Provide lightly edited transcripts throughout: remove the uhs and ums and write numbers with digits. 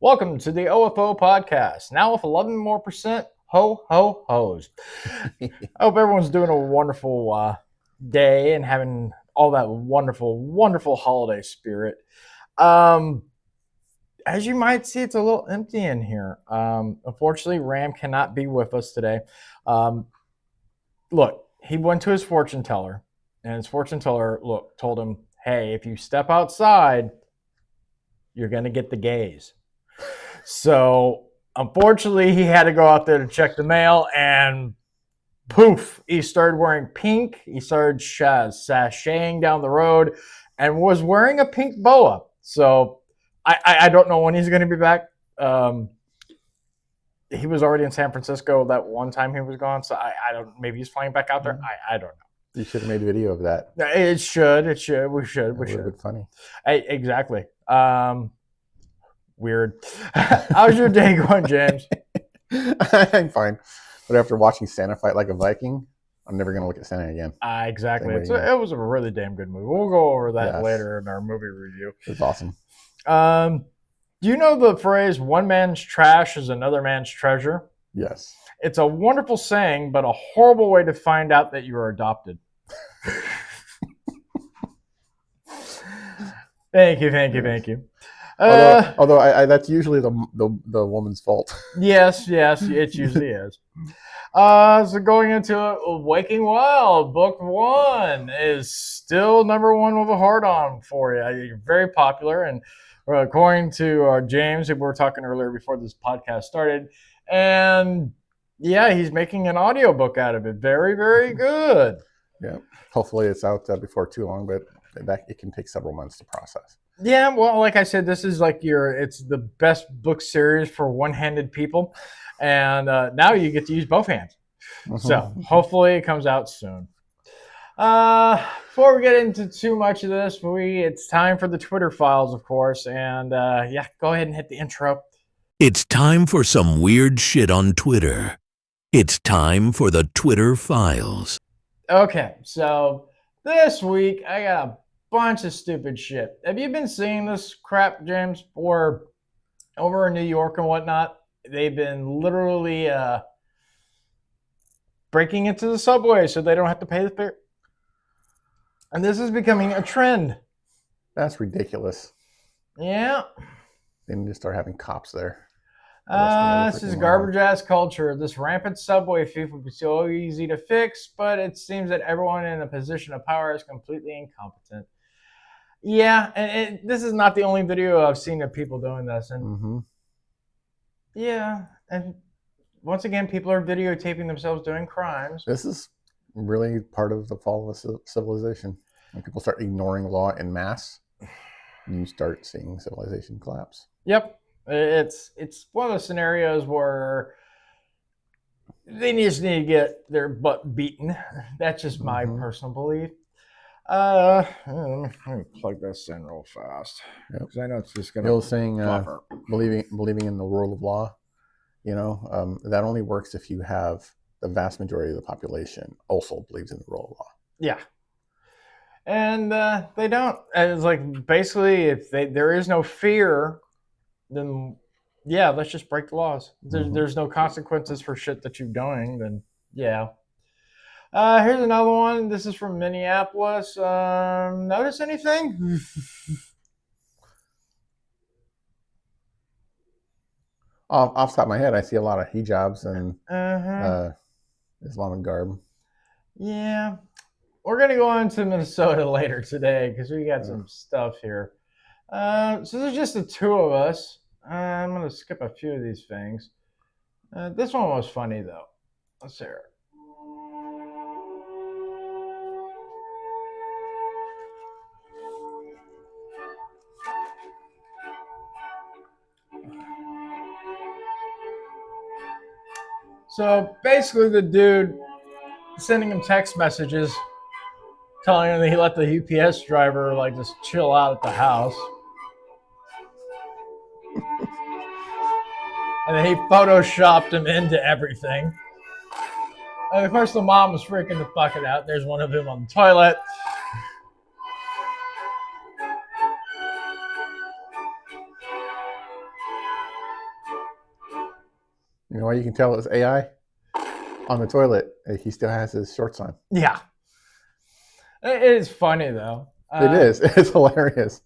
Welcome to the OFO podcast, now with 11 more percent ho ho ho's. I hope everyone's doing a wonderful day and having all that wonderful holiday spirit. As you might see, it's a little empty in here. Unfortunately, Ram cannot be with us today. Look, he went to his fortune teller, and his fortune teller told him, "Hey, if you step outside, you're going to get the gaze." So unfortunately, he had to go out there to check the mail, and poof, he started wearing pink. He started sashaying down the road and was wearing a pink boa. So I don't know when he's going to be back. He was already in San Francisco that one time he was gone. So I don't, maybe he's flying back out there. I don't know. You should have made a video of that. It should. We should. It would have been funny. Exactly. Weird. How's your day going, James? I'm fine. But after watching Santa fight like a Viking, I'm never going to look at Santa again. Exactly. It was a really damn good movie. We'll go over that later in our movie review. It was awesome. Do you know the phrase, one man's trash is another man's treasure? Yes. It's a wonderful saying, but a horrible way to find out that you are adopted. Thank you. Although that's usually the woman's fault. Yes, it usually is. So going into Waking Wild, book 1 is still number 1 with a heart on for you. You're very popular, and according to James, who we were talking earlier before this podcast started, and yeah, he's making an audiobook out of it. Very, very good. Yeah, hopefully it's out before too long, but it can take several months to process. Yeah, well, like I said, this is like it's the best book series for one-handed people. And now you get to use both hands. So hopefully it comes out soon. Before we get into too much of this, it's time for the Twitter files, of course. And yeah, go ahead and hit the intro. It's time for some weird shit on Twitter. It's time for the Twitter files. Okay, so this week I got a bunch of stupid shit. Have you been seeing this crap, James? Or over in New York and whatnot, they've been literally breaking into the subway so they don't have to pay the fare. And this is becoming a trend. That's ridiculous. Yeah. They need to start having cops there. This is garbage-ass culture. This rampant subway thief would be so easy to fix, but it seems that everyone in a position of power is completely incompetent. Yeah, and this is not the only video I've seen of people doing this. And yeah, and once again, people are videotaping themselves doing crimes. This is really part of the fall of civilization. When people start ignoring law en masse, you start seeing civilization collapse. Yep. It's one of those scenarios where they just need to get their butt beaten. That's just my personal belief. Let me plug this in real fast because I know it's just going to. The old saying, believing in the rule of law, that only works if you have the vast majority of the population also believes in the rule of law. Yeah. And they don't. And it's like basically, if there is no fear, then yeah, let's just break the laws. There's no consequences for shit that you're doing. Then yeah. Here's another one. This is from Minneapolis. Notice anything? Off the top of my head, I see a lot of hijabs and Islamic garb. Yeah. We're going to go on to Minnesota later today because we got some stuff here. So there's just the two of us. I'm going to skip a few of these things. This one was funny, though. Let's hear it. So basically the dude sending him text messages telling him that he let the UPS driver just chill out at the house. And then he photoshopped him into everything. And of course the mom was freaking the fucking out. There's one of him on the toilet. You know why you can tell it was AI? On the toilet, he still has his shorts on. Yeah. It is funny, though. It is. It's hilarious.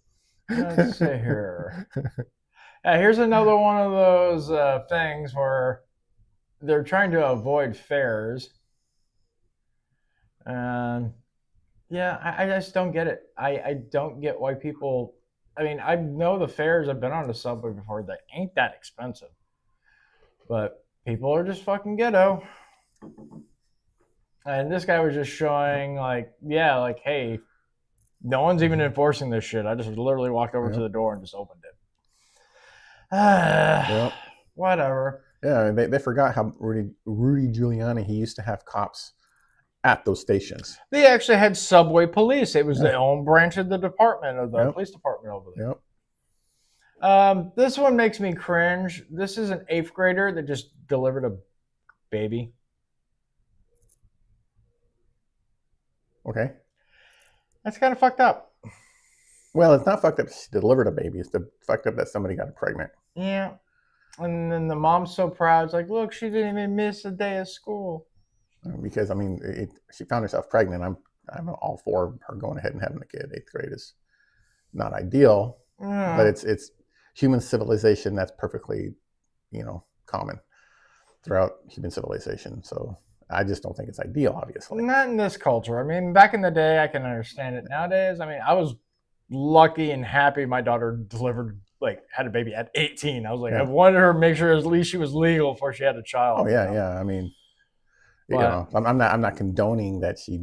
Let's see here. Here's another one of those things where they're trying to avoid fairs. And yeah, I just don't get it. I don't get why people. I mean, I know the fairs. I've been on the subway before. They ain't that expensive, but people are just fucking ghetto. And this guy was just showing, like, yeah, like, hey, no one's even enforcing this shit. I just literally walked over to the door and just opened it. Yep. Whatever. Yeah, they forgot how Rudy Giuliani, he used to have cops at those stations. They actually had subway police. It was their own branch of the department, of the police department over there. Yep. This one makes me cringe. This is an 8th grader that just delivered a baby. Okay. That's kind of fucked up. Well, it's not fucked up she delivered a baby. It's fucked up that somebody got pregnant. Yeah. And then the mom's so proud. It's like, look, she didn't even miss a day of school. Because, I mean, she found herself pregnant. I'm all for her going ahead and having a kid. 8th grade is not ideal, but it's human civilization that's perfectly, common throughout human civilization. So I just don't think it's ideal, obviously. Not in this culture. I mean, back in the day, I can understand it. Nowadays, I mean, I was lucky and happy my daughter had a baby at 18. I was like, I wanted her to make sure at least she was legal before she had a child. Oh yeah, yeah. I mean, I'm not condoning that she,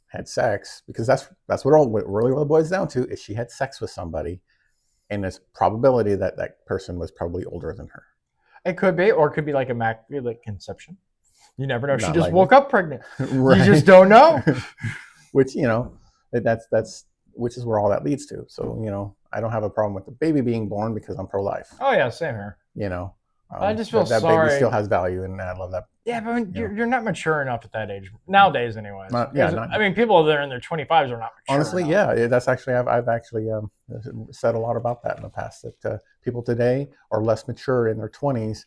had sex, because that's what really boils down to is she had sex with somebody, and there's probability that that person was probably older than her. It could be, or it could be like immaculate conception. You never know. She just likely. Woke up pregnant. Right. You just don't know. Which, that's which is where all that leads to. So, I don't have a problem with the baby being born because I'm pro-life. Oh yeah, same here. I just feel that sorry. baby still has value, and I love that. Yeah, but you're not mature enough at that age nowadays, anyways. I mean, people that are in their 25s are not mature. Honestly, enough. Yeah, that's actually I've actually said a lot about that in the past. That people today are less mature in their 20s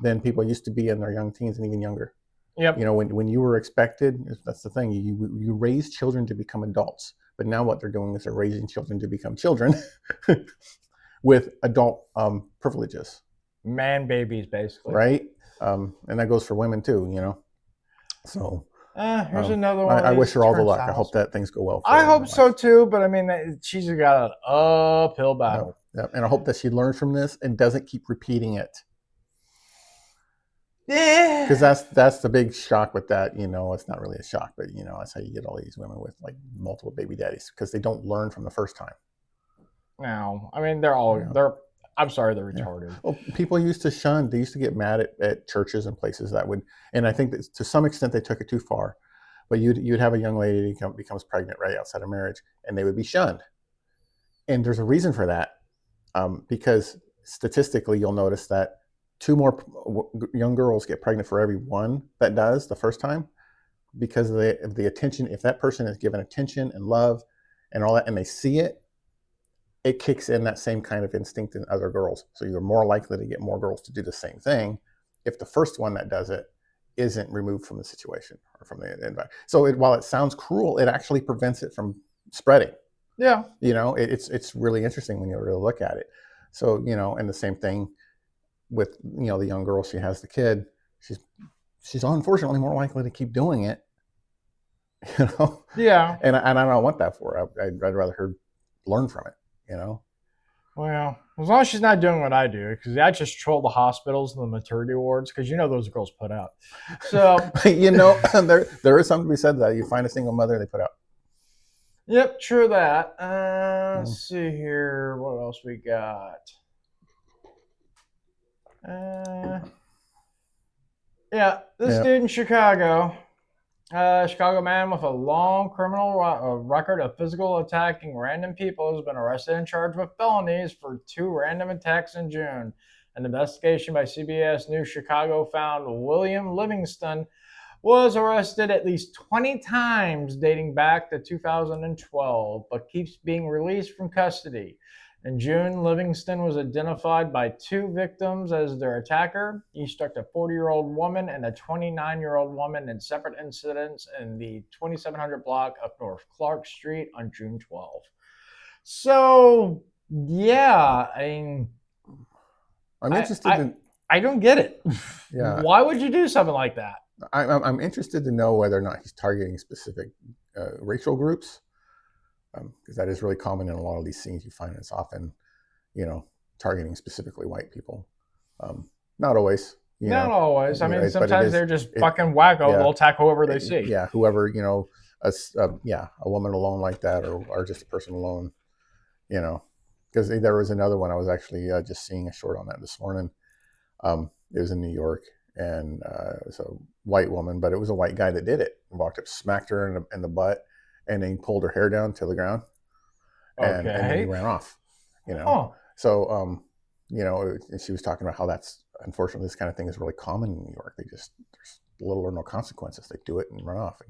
than people used to be in their young teens and even younger. Yep. When you were expected, that's the thing. You raise children to become adults, but now what they're doing is they're raising children to become children with adult privileges. Man babies, basically. Right. And that goes for women too. So here's another one. I wish her all the luck. I hope that things go well for her. I hope so too, but I mean, she's got an uphill battle. Yep. And I hope that she learns from this and doesn't keep repeating it. Yeah. Because that's the big shock with that. It's not really a shock, but that's how you get all these women with like multiple baby daddies, because they don't learn from the first time. No, I mean I'm sorry, they're retarded. Yeah. Well, people used to shun. They used to get mad at churches and places that would, and I think that to some extent they took it too far. But you'd have a young lady who becomes pregnant right outside of marriage, and they would be shunned. And there's a reason for that, because statistically you'll notice that 2 more young girls get pregnant for every one that does the first time, because of the attention. If that person is given attention and love and all that, and they see it, it kicks in that same kind of instinct in other girls. So you're more likely to get more girls to do the same thing if the first one that does it isn't removed from the situation or from the environment. So while it sounds cruel, it actually prevents it from spreading. Yeah. It's really interesting when you really look at it. So, and the same thing with, the young girl, she has the kid. She's unfortunately more likely to keep doing it. Yeah. And I don't want that for her. I'd rather her learn from it. Well, as long as she's not doing what I do, because I just troll the hospitals and the maternity wards, because those girls put out. So there is something to be said that you find a single mother, they put out. Yep, true that. Let's see here. What else we got? This dude in Chicago. Chicago man with a long criminal record of physical attacking random people has been arrested and charged with felonies for 2 random attacks in June. An investigation by CBS News Chicago found William Livingston was arrested at least 20 times dating back to 2012, but keeps being released from custody. In June, Livingston was identified by 2 victims as their attacker. He struck a 40-year-old woman and a 29-year-old woman in separate incidents in the 2700 block of North Clark Street on June 12th. So, yeah, I mean, I'm interested I don't get it. Yeah. Why would you do something like that? I'm interested to know whether or not he's targeting specific racial groups, because that is really common in a lot of these scenes. You find it's often, targeting specifically white people. Not always. Not always. I mean, but sometimes they're just fucking wacko. yeah. They'll attack whoever they see. Yeah, whoever, a woman alone like that, or just a person alone, because there was another one. I was actually just seeing a short on that this morning. It was in New York, and it was a white woman, but it was a white guy that did it. Walked up, smacked her in the butt, and then pulled her hair down to the ground, and then he ran off. So and she was talking about how that's, unfortunately, this kind of thing is really common in New York. There's little or no consequences. They do it and run off.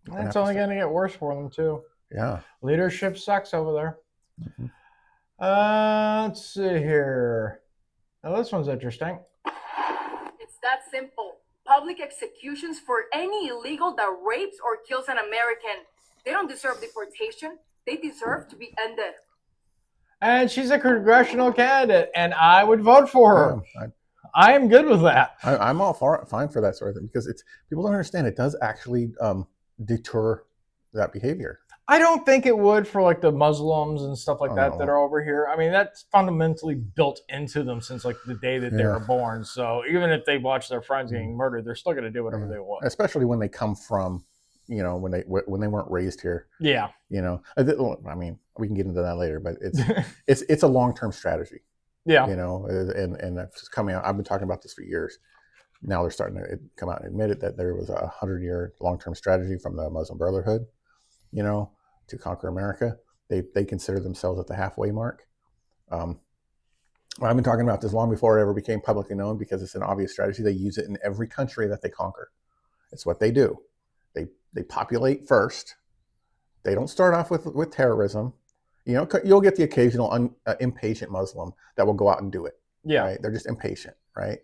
And it's only going to get worse for them too. Yeah, leadership sucks over there. Mm-hmm. Let's see here. Now this one's interesting. It's that simple. Public executions for any illegal that rapes or kills an American. They don't deserve deportation. They deserve to be ended. And she's a congressional candidate, and I would vote for her. Yeah, I am good with that. I'm all fine for that sort of thing, because people don't understand it does actually deter that behavior. I don't think it would for like the Muslims and stuff like that are over here. I mean, that's fundamentally built into them since like the day that they were born. So even if they watch their friends getting murdered, they're still going to do whatever they want. Especially when they come from, when they weren't raised here. Yeah. I mean, we can get into that later, but it's a long-term strategy. Yeah. And it's coming out. I've been talking about this for years. Now they're starting to come out and admit it, that there was a 100-year long-term strategy from the Muslim Brotherhood, to conquer America. They consider themselves at the halfway mark. I've been talking about this long before it ever became publicly known, because it's an obvious strategy. They use it in every country that they conquer. It's what they do. They populate first. They don't start off with terrorism. You'll get the occasional impatient Muslim that will go out and do it. Yeah, right? They're just impatient, right?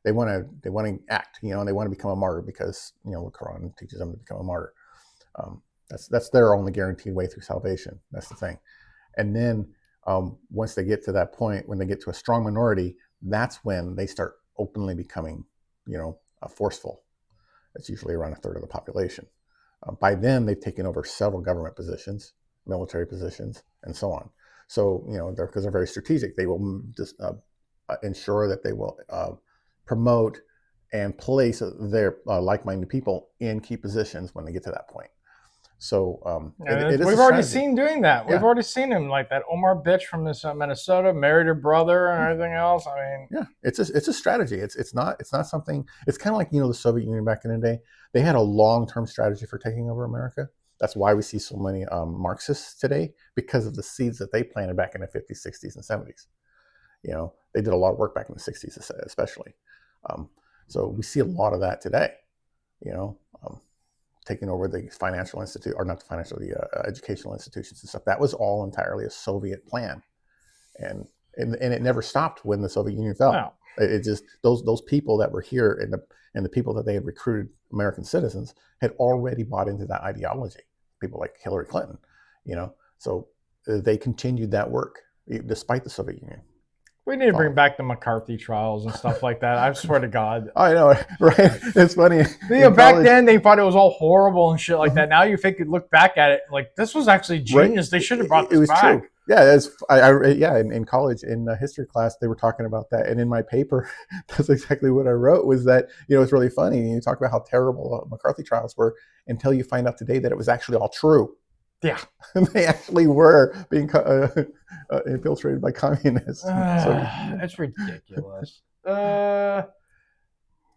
They want to act, and they want to become a martyr, because the Quran teaches them to become a martyr. That's their only guaranteed way through salvation. That's the thing. And then once they get to that point, when they get to a strong minority, that's when they start openly becoming, forceful. That's usually around a third of the population. By then, they've taken over several government positions, military positions, and so on. So, because they're very strategic, they will just ensure that they will promote and place their like-minded people in key positions when they get to that point. So we've already seen doing that. We've already seen him, like that Omar bitch from this Minnesota, married her brother and everything else. I mean, yeah, it's a strategy. It's not something. It's kind of like the Soviet Union back in the day. They had a long-term strategy for taking over America. That's why we see so many Marxists today, because of the seeds that they planted back in the 50s, 60s, and 70s. They did a lot of work back in the 60s, especially. So we see a lot of that today. Taking over the financial institute, or not the financial, the educational institutions and stuff. That was all entirely a Soviet plan, and it never stopped when the Soviet Union fell. No. It just those people that were here and the people that they had recruited, American citizens, had already bought into that ideology. People like Hillary Clinton, so they continued that work despite the Soviet Union. We need to bring back the McCarthy trials and stuff like that. I swear to God. I know, right? It's funny. Back then they thought it was all horrible and shit like that. Now you think, look back at it, like this was actually genius. Right? They should have brought this back. True. Yeah, in college, in history class, they were talking about that, and in my paper, that's exactly what I wrote. Was that it's really funny. You talk about how terrible McCarthy trials were until you find out today that it was actually all true. Yeah, they actually were being infiltrated by communists. It's ridiculous.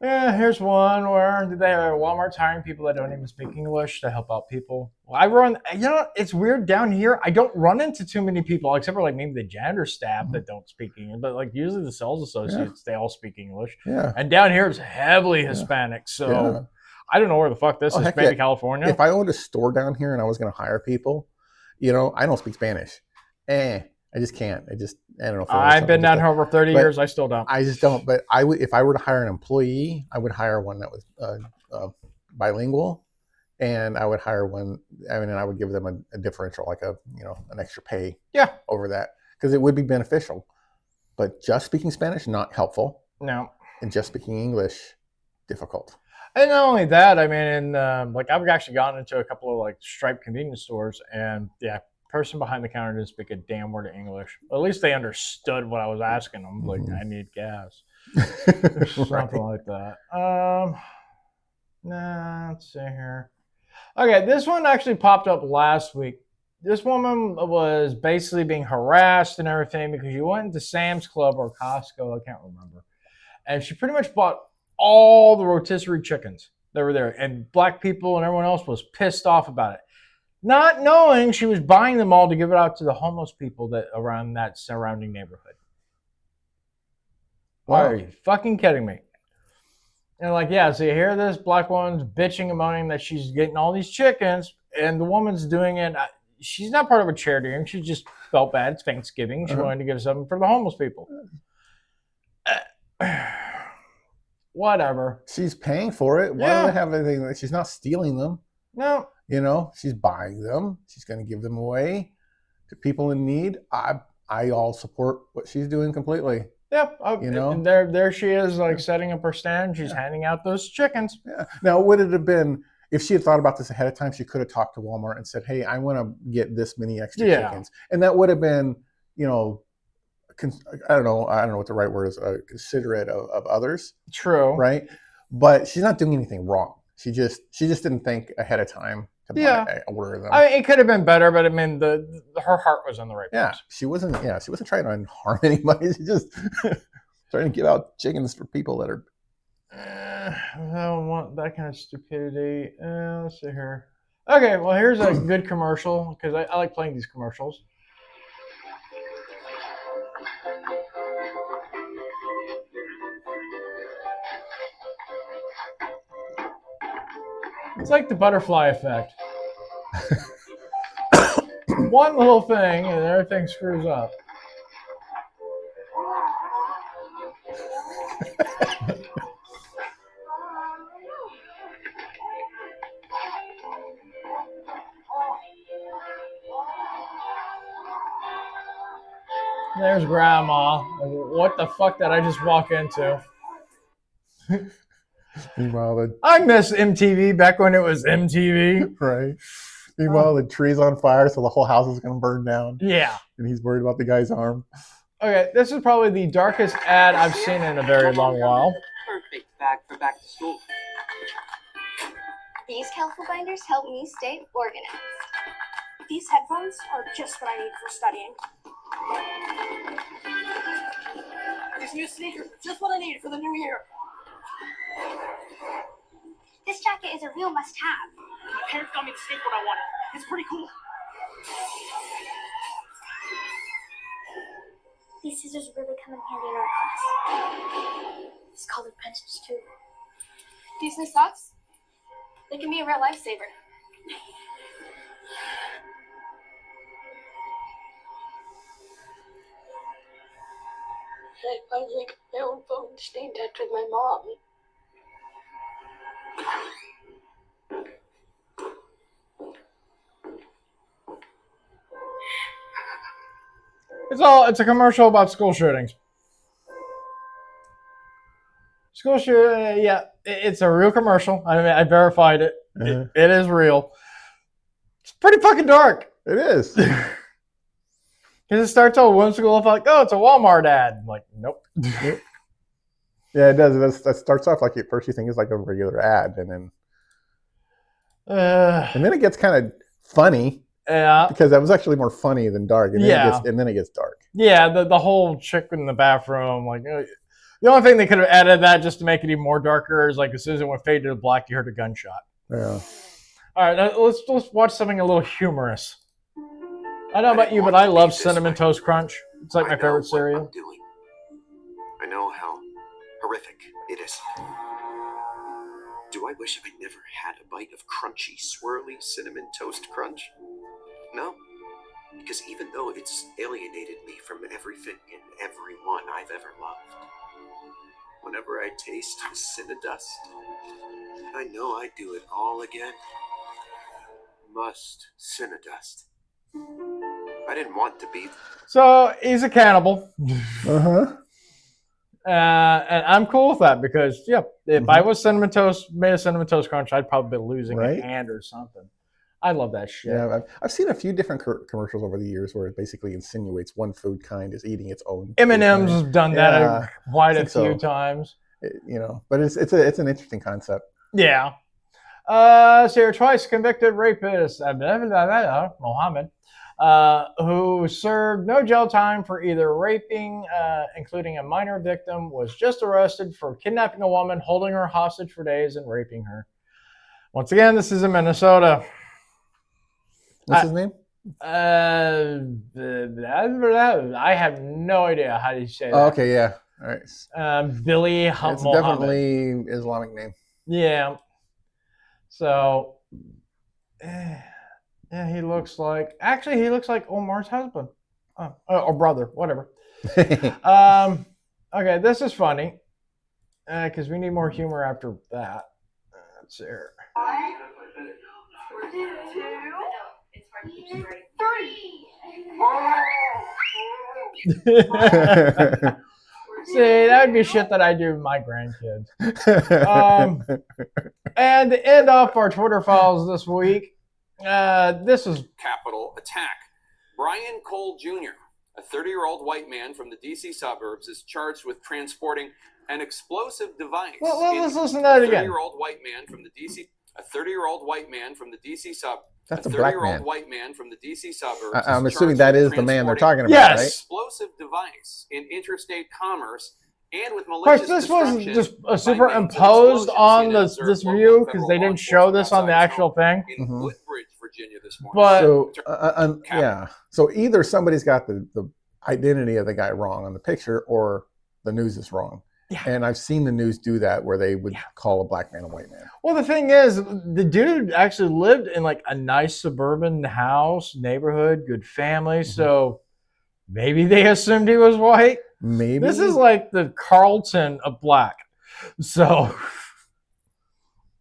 Here's one where they are Walmart's hiring people that don't even speak English to help out people. Well, I run. It's weird down here. I don't run into too many people, except for like maybe the janitor staff that don't speak English. But like usually the sales associates, they all speak English. Yeah. And down here it's heavily Hispanic. So. Yeah. I don't know where the fuck this is. Maybe California. If I owned a store down here and I was going to hire people, I don't speak Spanish. I just can't. I don't know. I've been down here over 30 but years. I still don't. I just don't. But I would, if I were to hire an employee, I would hire one that was bilingual, and I would hire one. I mean, and I would give them a differential, like an extra pay. Yeah. Over that, because it would be beneficial. But just speaking Spanish, not helpful. No. And just speaking English, difficult. And not only that, I mean, like I've actually gotten into a couple of like striped convenience stores, and yeah, person behind the counter didn't speak a damn word of English. At least they understood what I was asking them. Like, I need gas, something like that. Let's see here. Okay, this one actually popped up last week. This woman was basically being harassed and everything because she went into Sam's Club or Costco, I can't remember, and she pretty much bought all the rotisserie chickens that were there, and black people and everyone else was pissed off about it, not knowing she was buying them all to give it out to the homeless people that around that surrounding neighborhood. Wow. Are you fucking kidding me? And like, yeah, so you hear this black woman's bitching and moaning that she's getting all these chickens, and the woman's doing it. She's not part of a charity, and she just felt bad. It's Thanksgiving. She wanted to give something for the homeless people. Whatever. She's paying for it. Why do they have anything? She's not stealing them. No. She's buying them. She's going to give them away to people in need. I all support what she's doing completely. Yep. And there she is, like setting up her stand. She's handing out those chickens. Yeah. Now, would it have been, if she had thought about this ahead of time, she could have talked to Walmart and said, "Hey, I want to get this many extra chickens," and that would have been, I don't know what the right word is, considerate of others. True. Right. But she's not doing anything wrong. She just didn't think ahead of time to order them. I mean, it could have been better, but I mean, her heart was in the right place. Yeah, she wasn't trying to harm anybody. She just trying to give out chickens for people that are. I don't want that kind of stupidity. Let's see here. Okay, well, here's a good commercial because I like playing these commercials. It's like the butterfly effect. One little thing and everything screws up. There's Grandma. What the fuck did I just walk into? Meanwhile, I miss MTV back when it was MTV. Right. Meanwhile, the tree's on fire, so the whole house is going to burn down. Yeah. And he's worried about the guy's arm. Okay, this is probably the darkest ad I've seen in a very long while. Perfect bag for back to school. These colorful binders help me stay organized. These headphones are just what I need for studying. These new sneakers are just what I need for the new year. This jacket is a real must-have. My parents got me the skateboard I wanted. It's pretty cool. These scissors really come in handy in art class. These colored pencils too. These new socks, they can be a real lifesaver. I finally got my own phone to stay in touch with my mom. It's a commercial about school shootings. School shooting, yeah, it's a real commercial. I mean, I verified it. It is real. It's pretty fucking dark. It is. Because it starts all whimsical, like, oh, it's a Walmart ad. I'm like, nope. Yeah, it does. That starts off like at first you think it's like a regular ad, and then it gets kind of funny. Yeah, because that was actually more funny than dark. And then it gets dark. Yeah, the whole chick in the bathroom, like the only thing they could have added that just to make it even more darker is like as soon as it went fade to black, you heard a gunshot. Yeah. All right, now let's watch something a little humorous. I don't know about you, but I love Cinnamon Toast Crunch. It's like my favorite cereal. I know how horrific it is. Do I wish I never had a bite of crunchy, swirly Cinnamon Toast Crunch? No. Because even though it's alienated me from everything and everyone I've ever loved, whenever I taste Cinedust, I know I'd do it all again. Must Cinedust. I didn't want to be. So he's a cannibal. Uh-huh. And I'm cool with that because, yeah, if I was Cinnamon Toast, made a Cinnamon Toast Crunch, I'd probably be losing Right. a hand or something. I love that shit. Yeah, I've seen a few different commercials over the years where it basically insinuates one food kind is eating its own. M&M's has done that Yeah, quite a think few so. times. But it's an interesting concept. Yeah. So you're twice convicted rapist, Mohammed, who served no jail time for either raping, including a minor victim, was just arrested for kidnapping a woman, holding her hostage for days, and raping her. Once again, this is in Minnesota. What's his name? I have no idea how do you say that. Oh, okay, yeah. All right. Billy It's Mohammed. definitely Islamic name. Yeah. So, yeah, he looks like Omar's husband or brother, whatever. Okay, this is funny because we need more humor after that. Let's see here. 3. See, that would be shit that I do with my grandkids. And to end off our Twitter files this week, this is Capitol attack. Brian Cole Jr., a 30-year-old white man from the D.C. suburbs, is charged with transporting an explosive device. Well, let's listen to that again. A 30-year-old white man from the D.C. That's a black man. white man from the D.C. suburbs. I'm is assuming charged that with is the man they're talking about, Yes. right? explosive device in interstate commerce and with Of course, malicious this wasn't destruction just superimposed on this view because they didn't show this on the actual thing. in Woodbridge, Virginia this morning. But So either somebody's got the identity of the guy wrong on the picture, or the news is wrong. Yeah. And I've seen the news do that where they would call a black man a white man. well, the thing is, the dude actually lived in like a nice suburban house, neighborhood, good family. So maybe they assumed he was white. Maybe This is like the Carlton of black. So,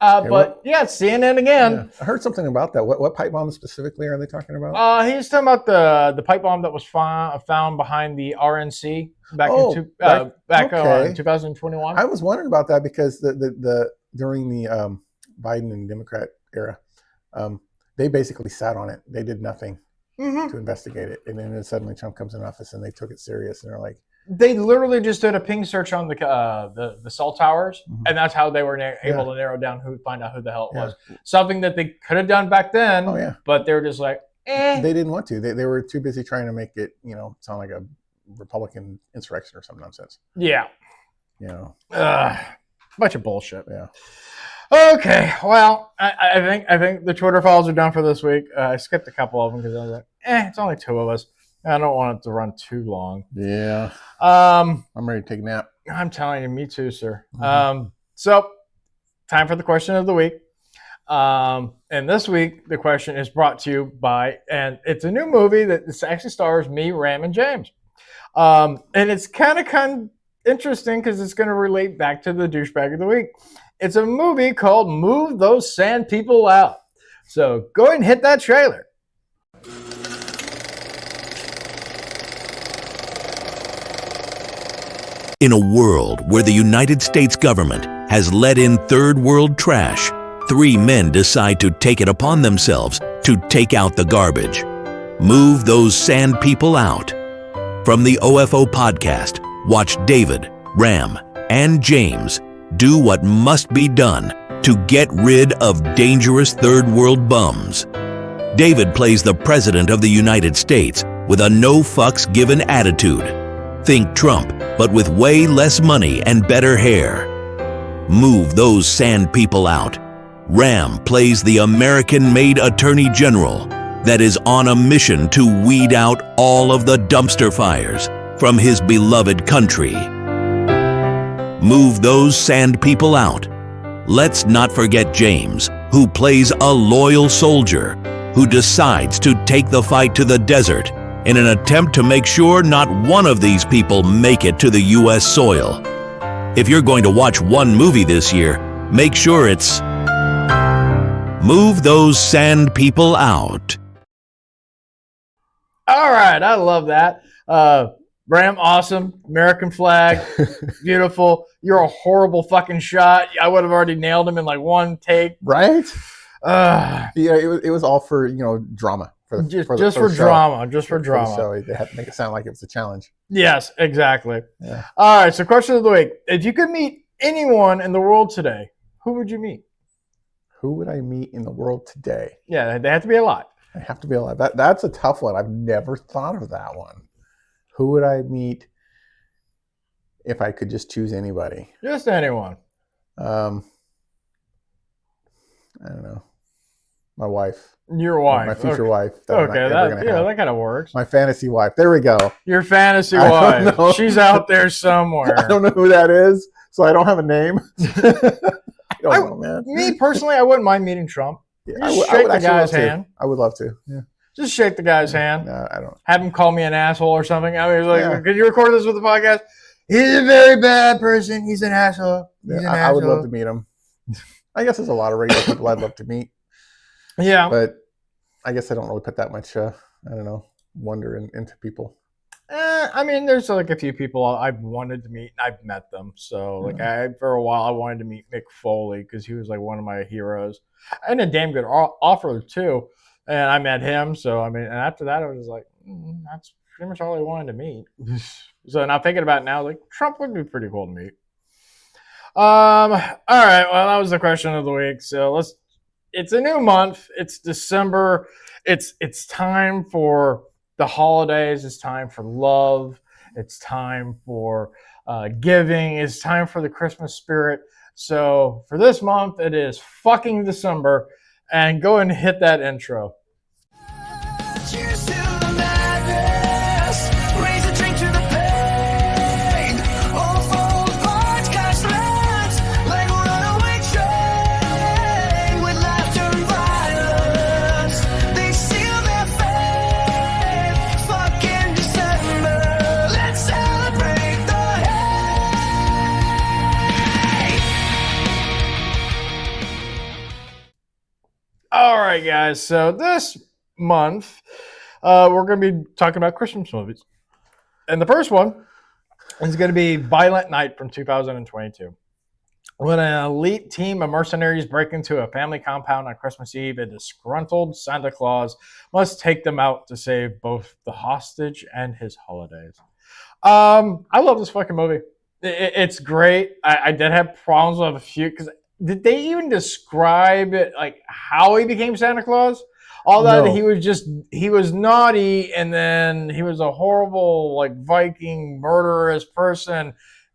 but yeah, CNN again. Yeah. I heard something about that. What pipe bomb specifically are they talking about? He's talking about the pipe bomb that was found behind the RNC back in 2021. I was wondering about that because the during the Biden and Democrat era, they basically sat on it. They did nothing to investigate it, and then suddenly Trump comes in office and they took it serious, and they're like, they literally just did a ping search on the cell towers, and that's how they were able to narrow down find out who the hell it was. Something that they could have done back then, but they were just like, They didn't want to. They were too busy trying to make it, sound like a Republican insurrection or some nonsense. Yeah. Bunch of bullshit. Yeah. Okay. Well, I think the Twitter files are done for this week. I skipped a couple of them because I was like, it's only two of us. I don't want it to run too long. Yeah. I'm ready to take a nap. I'm telling you, me too, sir. So, time for the question of the week. And this week, the question is brought to you by, and it's a new movie that actually stars me, Ram, and James. And it's kind of interesting because it's going to relate back to the douchebag of the week. It's a movie called Move Those Sand People Out. So, go ahead and hit that trailer. In a world where the United States government has let in third world trash, 3 men decide to take it upon themselves to take out the garbage. Move those sand people out. From the OFO podcast, watch David, Ram, and James do what must be done to get rid of dangerous third world bums. David plays the President of the United States with a no fucks given attitude. Think Trump, but with way less money and better hair. Move those sand people out. Ram plays the American-made Attorney General that is on a mission to weed out all of the dumpster fires from his beloved country. Move those sand people out. Let's not forget James, who plays a loyal soldier who decides to take the fight to the desert in an attempt to make sure not one of these people make it to the U.S. soil. If you're going to watch one movie this year, make sure it's Move Those Sand People Out. All right, I love that. Bram, awesome. American flag, beautiful. You're a horrible fucking shot. I would have already nailed him in like one take. Right? Yeah, it was all for drama. Just for show. drama. Just for For the drama. show. They had to make it sound like it was a challenge. Yes, exactly. Yeah. All right, so question of the week. If you could meet anyone in the world today, who would you meet? Who would I meet in the world today? Yeah, they have to be alive. I have to be alive. That's a tough one. I've never thought of that one. Who would I meet if I could just choose anybody? Just anyone. I don't know. My wife. Your wife. My future okay. wife. Okay, that kind of works. My fantasy wife. There we go. Your fantasy I don't know. wife. She's out there somewhere. I don't know who that is, so I don't have a name. I don't know, man. Me personally, I wouldn't mind meeting Trump. Yeah, Just I shake would the actually guy's love to. hand. I would love to. Yeah. Just shake the guy's hand. No, I don't. Have him call me an asshole or something. I mean, like, Yeah. could you record this with the podcast? He's a very bad person. He's an asshole. He's Yeah, an I would asshole. love to meet him. I guess there's a lot of regular people I'd love to meet, Yeah. but I guess I don't really put that much, I don't know, wonder into people. I mean, there's like a few people I've wanted to meet. I've met them. So, like, for a while, I wanted to meet Mick Foley because he was like one of my heroes, and a damn good offer too. And I met him. So, I mean, and after that, I was just like, that's pretty much all I wanted to meet. So now thinking about it now, like Trump would be pretty cool to meet. All right. Well, that was the question of the week. So it's a new month. It's December. It's time for the holidays. It's time for love. It's time for giving. It's time for the Christmas spirit. So for this month, it is fucking December. And go and hit that intro. Cheers to the madness. Raise a drink to the pain. All fall apart, cast threads like a runaway train. With laughter and violence, they seal their fate. Fucking December, let's celebrate the hate. All right, guys. So this month, we're going to be talking about Christmas movies. And the first one is going to be Violent Night from 2022. When an elite team of mercenaries break into a family compound on Christmas Eve, a disgruntled Santa Claus must take them out to save both the hostage and his holidays. I love this fucking movie. It's great. I did have problems with a few, because did they even describe it, like how he became Santa Claus? All that No. he was naughty, and then he was a horrible, like, Viking murderous person,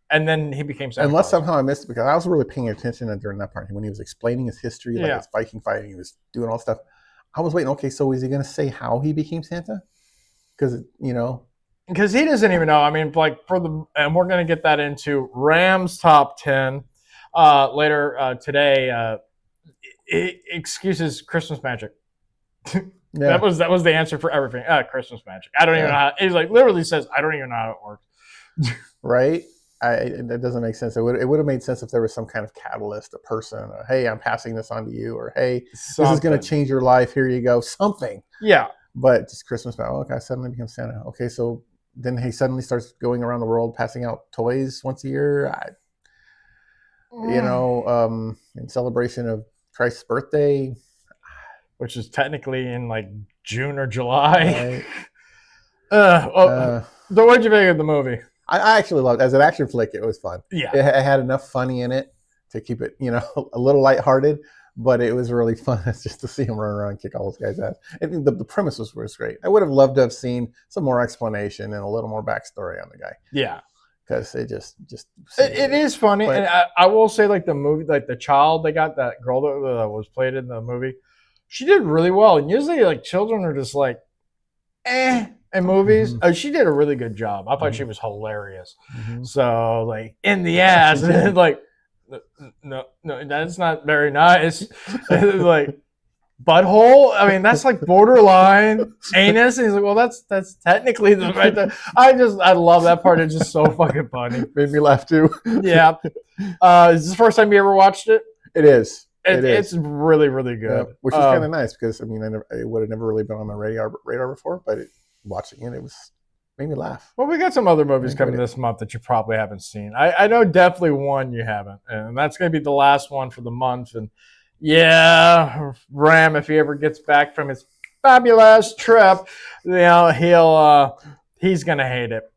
and then he became Santa Unless Claus. somehow I missed it, because I was really paying attention during that part when he was explaining his history, like Yeah. his Viking fighting, he was doing all stuff. I was waiting. Okay, so is he going to say how he became Santa? Because Because he doesn't even know. I mean, like, and we're going to get that into Ram's top 10 later today. Excuses Christmas magic. yeah. That was the answer for everything. Christmas magic. I don't even know how. He's like literally says, I don't even know how it works. Right? That doesn't make sense. It would have made sense if there was some kind of catalyst, a person, hey, I'm passing this on to you, or hey, this is going to change your life. Here you go, something. Yeah. But just Christmas, okay, I suddenly become Santa. Okay, so then he suddenly starts going around the world passing out toys once a year. In celebration of Christ's birthday, Which is technically in like June or July. Right? So what did you think of the movie? I actually loved it. As an action flick, it was fun. Yeah. It had enough funny in it to keep it, a little lighthearted, but it was really fun just to see him run around and kick all those guys' ass. And the premise was great. I would have loved to have seen some more explanation and a little more backstory on the guy. Yeah. Because it just it is funny. But- And I will say, like, the movie, like the child they got, that girl that was played in the movie, she did really well. And usually, like, children are just like, in movies. Mhm. She did a really good job. I thought she was hilarious. Mhm. So, like, in the ass, she and did. then, like, no, that's not very nice. Like, butthole. I mean, that's like borderline anus. And he's like, well, that's technically the right. I love that part. It's just so fucking funny. Made me laugh too. Yeah. Is this the first time you ever watched it? It is. It's really, really good. Yeah, which is kind of nice because I mean, it would have never really been on my radar before, but watching it made me laugh. Well, we got some other movies coming this month that you probably haven't seen. I know definitely one you haven't, and that's going to be the last one for the month. And yeah, Ram, if he ever gets back from his fabulous trip, he's going to hate it.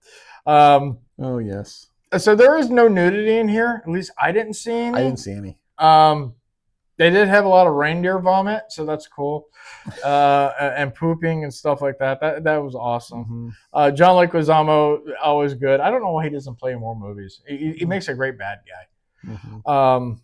Oh yes. So there is no nudity in here. At least I didn't see any. I didn't see any. They did have a lot of reindeer vomit, so that's cool, and pooping and stuff like that. That was awesome. Mm-hmm. John Leguizamo, always good. I don't know why he doesn't play in more movies. He makes a great bad guy. Mm-hmm.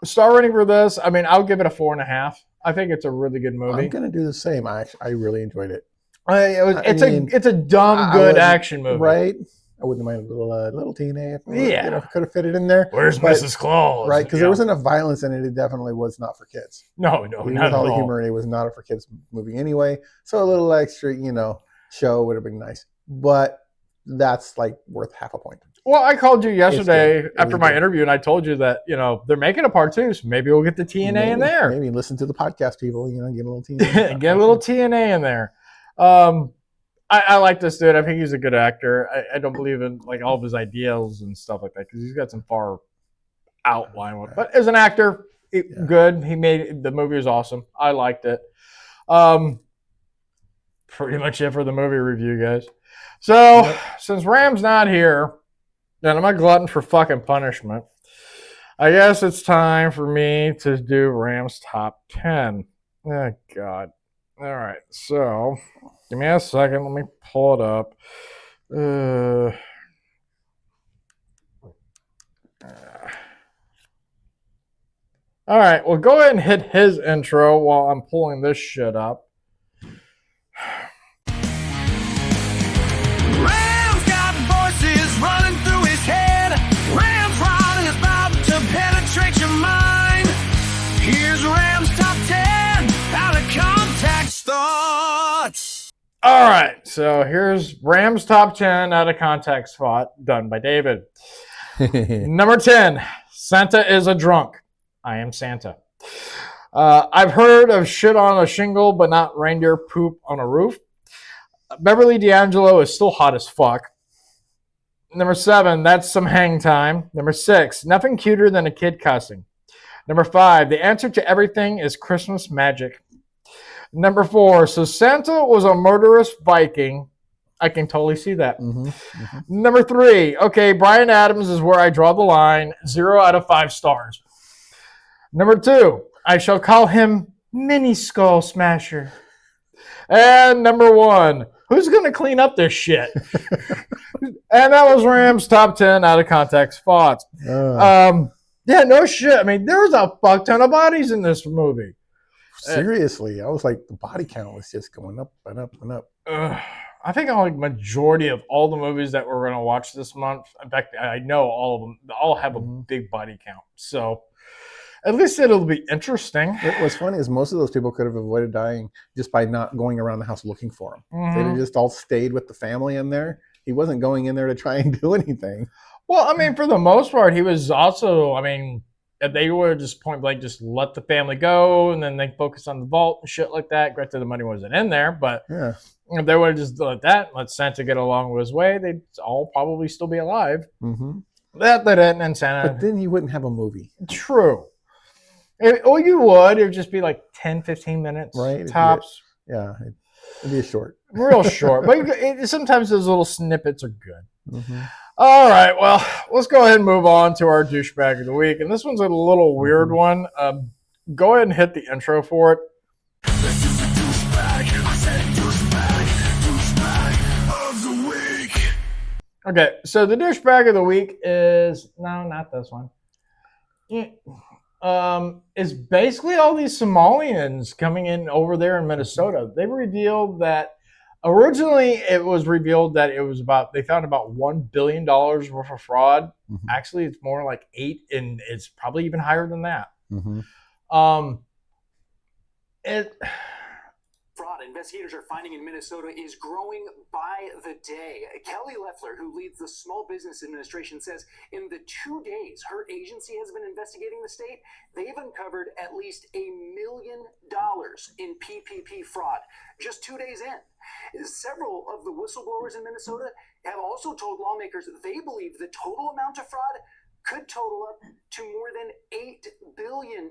Star rating for this, I mean, I'll give it a 4.5. I think it's a really good movie. I'm gonna do the same. I really enjoyed it. It's a dumb good action movie, right? I wouldn't mind a little teenage. Yeah, could have fit it in there. Where's Mrs. Claus? Right, because there wasn't enough violence in it. It definitely was not for kids. No, Even not with at all the all. humor. It was not a for kids movie anyway. So a little extra, show would have been nice. But that's like worth half a point. Well, I called you yesterday after my interview, and I told you that they're making a part 2, so maybe we'll get the TNA in there. Maybe listen to the podcast, people. Get a little TNA. Get a little TNA in there. I like this dude. I think he's a good actor. I don't believe in like all of his ideals and stuff like that because he's got some far outline. But as an actor, good. He made the movie was awesome. I liked it. Pretty much it for the movie review, guys. So since Ram's not here, and I'm a glutton for fucking punishment, I guess it's time for me to do Ram's top 10. Oh God. All right, so give me a second. Let me pull it up. All right, well, go ahead and hit his intro while I'm pulling this shit up. Ram's got voices running through his head. Ram's rod is about to penetrate your mind. Here's Ram's top 10 out of context thoughts. All right, so here's Ram's top 10 out of context thought done by David. Number 10, Santa is a drunk. I am Santa. I've heard of shit on a shingle, but not reindeer poop on a roof. Beverly D'Angelo is still hot as fuck. Number 7, that's some hang time. Number 6, nothing cuter than a kid cussing. Number 5, the answer to everything is Christmas magic. Number 4, so Santa was a murderous Viking. I can totally see that. Number 3, okay, Bryan Adams is where I draw the line. 0 out of 5 stars. Number 2, I shall call him Mini Skull Smasher. And number 1, who's going to clean up this shit? And that was Ram's top 10 out of context thoughts. Yeah, no shit. I mean, there was a fuck ton of bodies in this movie. Seriously, I was like, the body count was just going up and up and up. I think like majority of all the movies that we're going to watch this month, in fact, I know all of them, they all have a big body count. So at least it'll be interesting. What's funny is most of those people could have avoided dying just by not going around the house looking for him. They'd have just all stayed with the family in there. He wasn't going in there to try and do anything. Well, I mean, for the most part, he was also, I mean, if they were just point blank, just let the family go and then they focus on the vault and shit like that. Granted, the money wasn't in there, but if they would have just let that, let Santa get along with his way, they'd all probably still be alive. That didn't, and Santa. But then you wouldn't have a movie. True. Or you would. It would just be like 10, 15 minutes tops. It'd be short. Real short. But sometimes those little snippets are good. All right. Well, let's go ahead and move on to our douchebag of the week. And this one's a little weird one. Go ahead and hit the intro for it. This is the douchebag. I said douchebag of the week. Okay. So the douchebag of the week is, no, not this one. Is basically all these Somalians coming in over there in Minnesota. They revealed that originally it was revealed that it was about, they found about $1 billion worth of fraud. Actually, it's more like 8, and it's probably even higher than that. it. Fraud investigators are finding in Minnesota is growing by the day. Kelly Loeffler, who leads the Small Business Administration, says in the 2 days her agency has been investigating the state, they've uncovered at least $1 million in PPP fraud just 2 days in. Several of the whistleblowers in Minnesota have also told lawmakers they believe the total amount of fraud could total up to more than $8 billion.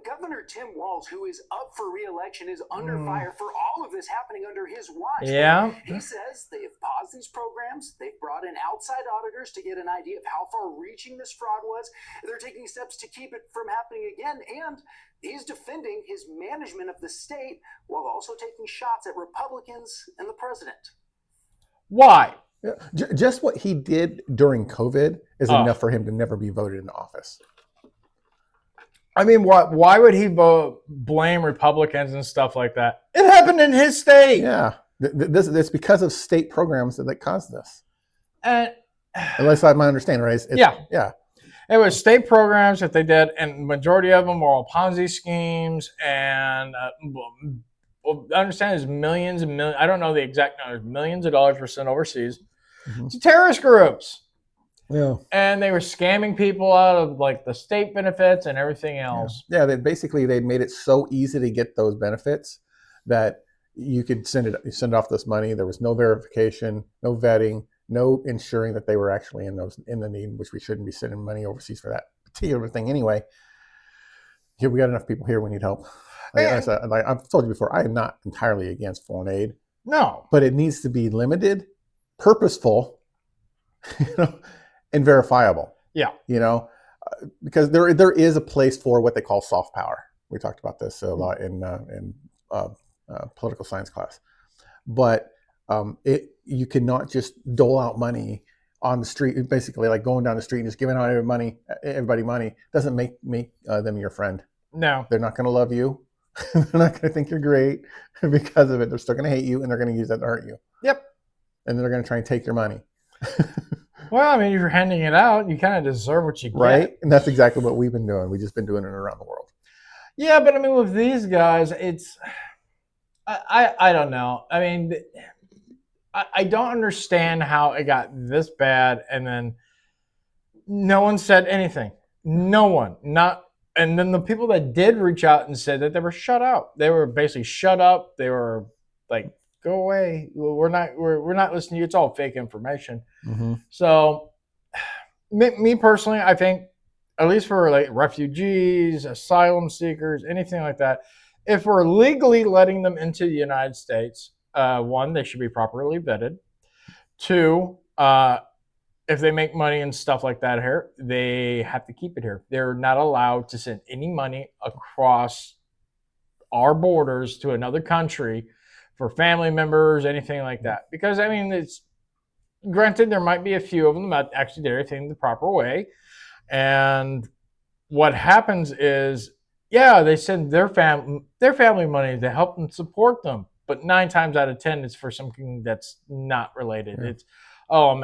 Governor Tim Walz, who is up for re-election, is under fire for all of this happening under his watch. Yeah. He says they have paused these programs. They've brought in outside auditors to get an idea of how far-reaching this fraud was. They're taking steps to keep it from happening again, and he's defending his management of the state while also taking shots at Republicans and the president. Why? Yeah. Just what he did during COVID is enough for him to never be voted into office. I mean, why would he blame Republicans and stuff like that? It happened in his state. Yeah. It's because of state programs that caused this. And unless I my understanding, right? Yeah. It was state programs that they did, and majority of them were all Ponzi schemes. And I understand there's millions and millions. I don't know the exact numbers. Millions of dollars were sent overseas to terrorist groups. Yeah. And they were scamming people out of like the state benefits and everything else. Yeah. They made it so easy to get those benefits that you could send off this money. There was no verification, no vetting, no ensuring that they were actually in the need, which we shouldn't be sending money overseas for that particular thing anyway. Here we got enough people here. We need help. Like I've told you before, I am not entirely against foreign aid. No, but it needs to be limited, purposeful, and verifiable. Yeah, because there is a place for what they call soft power. We talked about this a lot in political science class, but you cannot just dole out money on the street, basically like going down the street and just giving out everybody money doesn't make them your friend. No, they're not going to love you. They're not going to think you're great because of it. They're still going to hate you, and they're going to use that to hurt you. Yep. And they're going to try and take your money. Well, I mean, if you're handing it out, you kind of deserve what you get. Right? And that's exactly what we've been doing. We've just been doing it around the world. Yeah, but I mean, with these guys, it's... I don't know. I mean, I don't understand how it got this bad, and then no one said anything. No one. And then the people that did reach out and said that they were shut out. They were basically shut up. They were like, "Go away. We're not listening to you. It's all fake information." Mm-hmm. So, me personally, I think, at least for like refugees, asylum seekers, anything like that, if we're legally letting them into the United States, one, they should be properly vetted. Two, if they make money and stuff like that here, they have to keep it here. They're not allowed to send any money across our borders to another country for family members, anything like that. Because, I mean, it's granted, there might be a few of them that actually did everything the proper way. And what happens is, yeah, they send their family money to help them support them. But 9 times out of 10, it's for something that's not related. Yeah. It's, I'm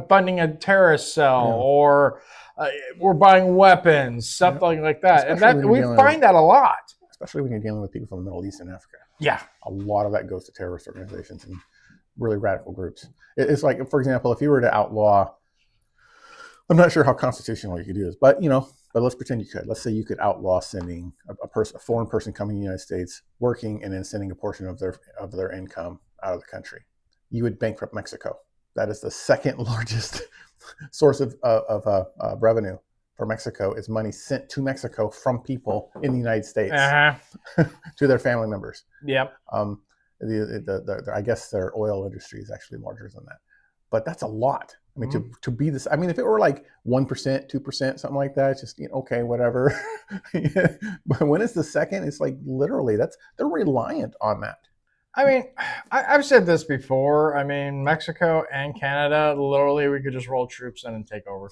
funding a terrorist cell, or we're buying weapons, something like that. Especially, and we find that a lot. Especially when you're dealing with people from the Middle East and Africa. Yeah. A lot of that goes to terrorist organizations and really radical groups. It's like, for example, if you were to outlaw, I'm not sure how constitutional you could do this, but let's pretend you could. Let's say you could outlaw sending a foreign person coming to the United States, working, and then sending a portion of their income out of the country. You would bankrupt Mexico. That is the second largest source of revenue for Mexico, is money sent to Mexico from people in the United States to their family members. Yep. I guess their oil industry is actually larger than that, but that's a lot. I mean, to be this, I mean, if it were like 1%, 2%, something like that, it's just, okay, whatever. But when it's the second, it's like literally they're reliant on that. I mean, I've said this before. I mean, Mexico and Canada, literally, we could just roll troops in and take over.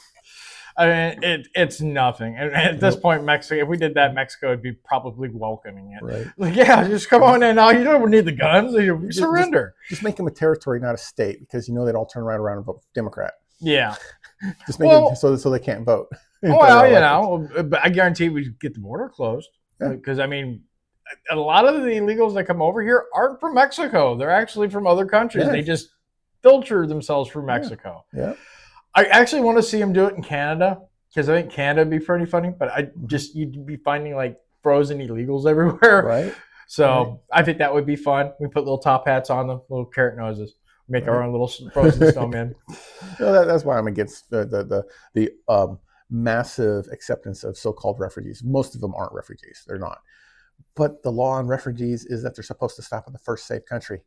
I mean, it's nothing. And at this point, Mexico, if we did that, Mexico would be probably welcoming it. Right. Like, yeah, just come on in. You don't need the guns. You surrender. Just make them a territory, not a state, because they'd all turn around and vote Democrat. Yeah. Just make them so they can't vote. Well, but I guarantee we get the border closed. Because I mean, a lot of the illegals that come over here aren't from Mexico. They're actually from other countries. Yeah. They just filter themselves through Mexico. Yeah. I actually want to see them do it in Canada because I think Canada would be pretty funny. But you'd be finding like frozen illegals everywhere. Right. So I think that would be fun. We put little top hats on them, little carrot noses, make our own little frozen snowman. That's why I'm against the massive acceptance of so-called refugees. Most of them aren't refugees. They're not. But the law on refugees is that they're supposed to stop in the first safe country.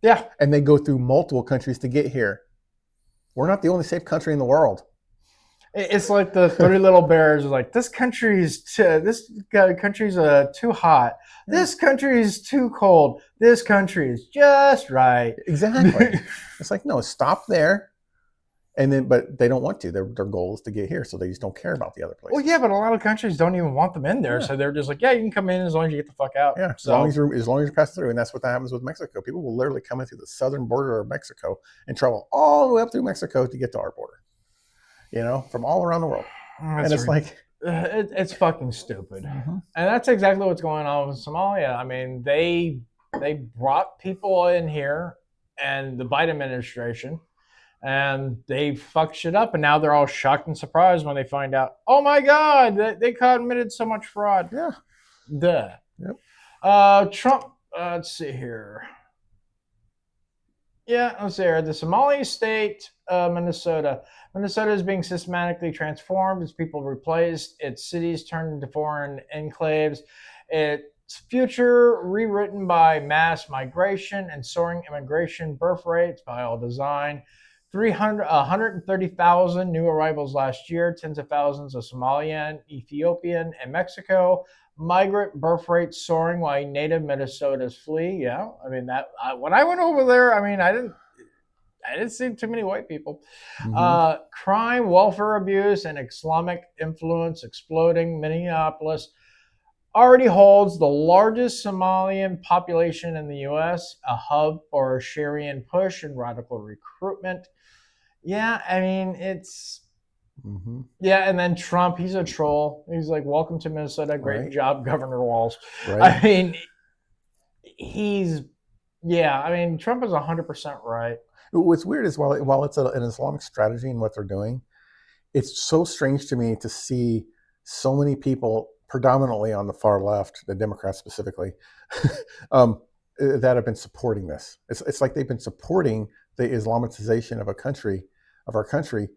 Yeah. And they go through multiple countries to get here. We're not the only safe country in the world. It's like the 30 Little Bears. Like, this country's too hot. This country is too cold. This country is just right. Exactly. It's like, no, stop there. And then, but they don't want to. Their goal is to get here, so they just don't care about the other places. Well, yeah, but a lot of countries don't even want them in there, so they're just like, yeah, you can come in as long as you get the fuck out. Yeah, as long as you're passing through, and that's what happens with Mexico. People will literally come in through the southern border of Mexico and travel all the way up through Mexico to get to our border. You know, from all around the world, and it's like it's fucking stupid. And that's exactly what's going on with Somalia. I mean, they brought people in here, and the Biden administration. And they fucked shit up, and now they're all shocked and surprised when they find out, oh my God, they committed so much fraud. Yeah. Duh. Yep. Trump, let's see here. Yeah, let's see here. The Somali state, Minnesota. Minnesota is being systematically transformed. Its people replaced. Its cities turned into foreign enclaves. Its future rewritten by mass migration and soaring immigration birth rates by all design. 130,000 new arrivals last year, tens of thousands of Somalian, Ethiopian, and Mexico. Migrant birth rates soaring while native Minnesotans flee. Yeah, I mean when I went over there, I mean I didn't see too many white people. Crime, welfare abuse, and Islamic influence exploding. Minneapolis already holds the largest Somalian population in the U.S., a hub for Syrian push and radical recruitment. Yeah, I mean, it's... Yeah, and then Trump, he's a troll. He's like, welcome to Minnesota. Great job, Governor Walz. I mean, Trump is 100% right. What's weird is while it's an Islamic strategy in what they're doing, it's so strange to me to see so many people, predominantly on the far left, the Democrats specifically, that have been supporting this. It's like they've been supporting the Islamicization of our country,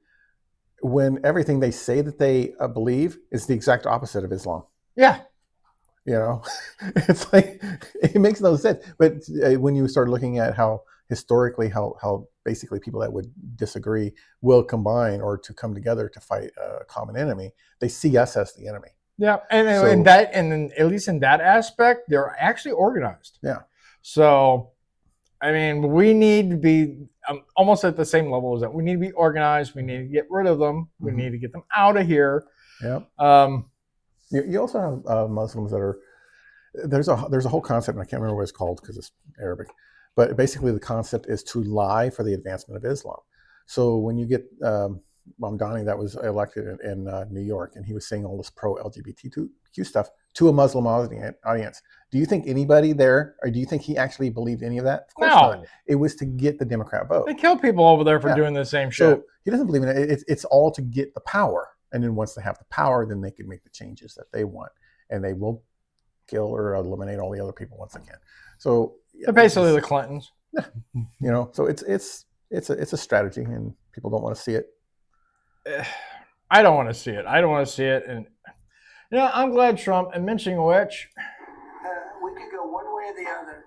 when everything they say that they believe is the exact opposite of Islam. Yeah. You know, it's like, it makes no sense. But when you start looking at how historically, how basically people that would disagree will combine or to come together to fight a common enemy, they see us as the enemy. Yeah, and at least in that aspect, they're actually organized. Yeah. So, I mean, we need to be almost at the same level as that. We need to be organized. We need to get rid of them. We need to get them out of here. Yeah. You also have Muslims that are, there's a whole concept, and I can't remember what it's called because it's Arabic, but basically the concept is to lie for the advancement of Islam. So when you get Mamdani that was elected in New York, and he was saying all this pro-LGBTQ stuff to a Muslim audience. Do you think anybody there, or do you think he actually believed any of that? Of course not. It was to get the Democrat vote. They kill people over there for doing the same shit. So he doesn't believe in it. It's all to get the power. And then once they have the power, then they can make the changes that they want. And they will kill or eliminate all the other people once again. So they're basically the Clintons. Yeah. You know, so it's a strategy, and people don't want to see it. I don't want to see it. I don't want to see it. And I'm glad Trump, and mentioning which, we could go one way or the other,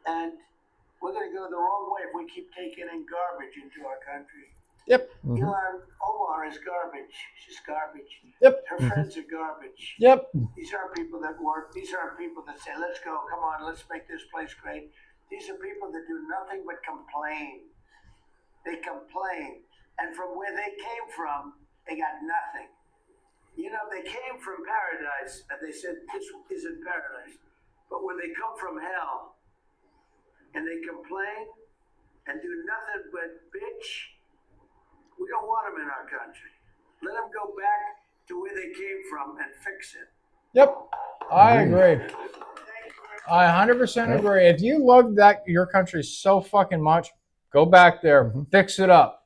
and we're going to go the wrong way if we keep taking in garbage into our country. Yep. Ilhan Omar is garbage. She's garbage. Yep. Her friends are garbage. Yep. These aren't people that work. These aren't people that say, let's go, come on, let's make this place great. These are people that do nothing but complain. They complain. And from where they came from, they got nothing. You know, they came from paradise, and they said, this isn't paradise. But when they come from hell, and they complain, and do nothing but bitch, we don't want them in our country. Let them go back to where they came from and fix it. Yep. I agree. I 100% agree. If you love your country so fucking much, go back there, fix it up,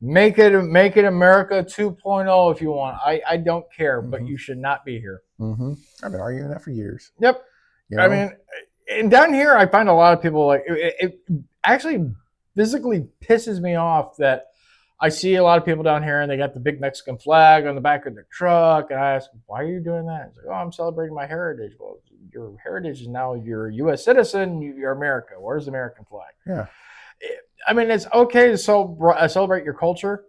make it America 2.0 if you want. I don't care, but you should not be here. I've been arguing that for years. Yep. You know? I mean, and down here, I find a lot of people like it actually physically pisses me off that I see a lot of people down here and they got the big Mexican flag on the back of their truck. And I ask, why are you doing that? It's like, oh, I'm celebrating my heritage. Well, your heritage is now you're a U.S. citizen. You're America. Where's the American flag? Yeah. I mean, it's okay to celebrate your culture,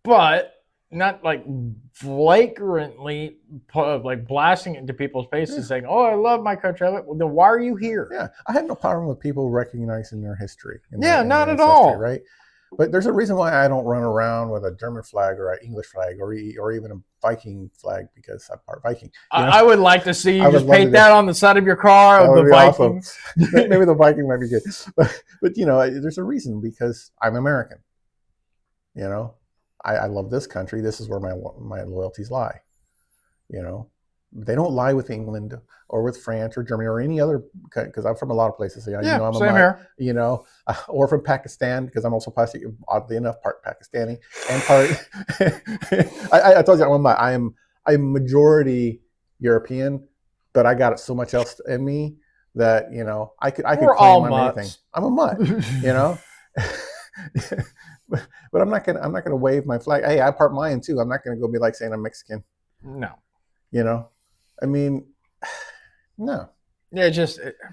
but not like flagrantly like blasting it into people's faces saying, oh, I love my country. Well, then why are you here? Yeah. I have no problem with people recognizing their history. Not at all. Right. But there's a reason why I don't run around with a German flag or an English flag or even a Viking flag because I'm part Viking. I would like to see you just paint that on the side of your car of the Vikings. Awesome. Maybe the Viking might be good. But there's a reason because I'm American. I love this country. This is where my loyalties lie. They don't lie with England or with France or Germany or any other, because I'm from a lot of places. I'm same here. Or from Pakistan, because I'm also oddly enough part Pakistani and part. I told you I'm majority European, but I got so much else in me that I could claim I'm anything. I'm a mutt, but I'm not gonna wave my flag. Hey, I part mine too. I'm not gonna go be like saying I'm Mexican. No. I mean, no. Yeah,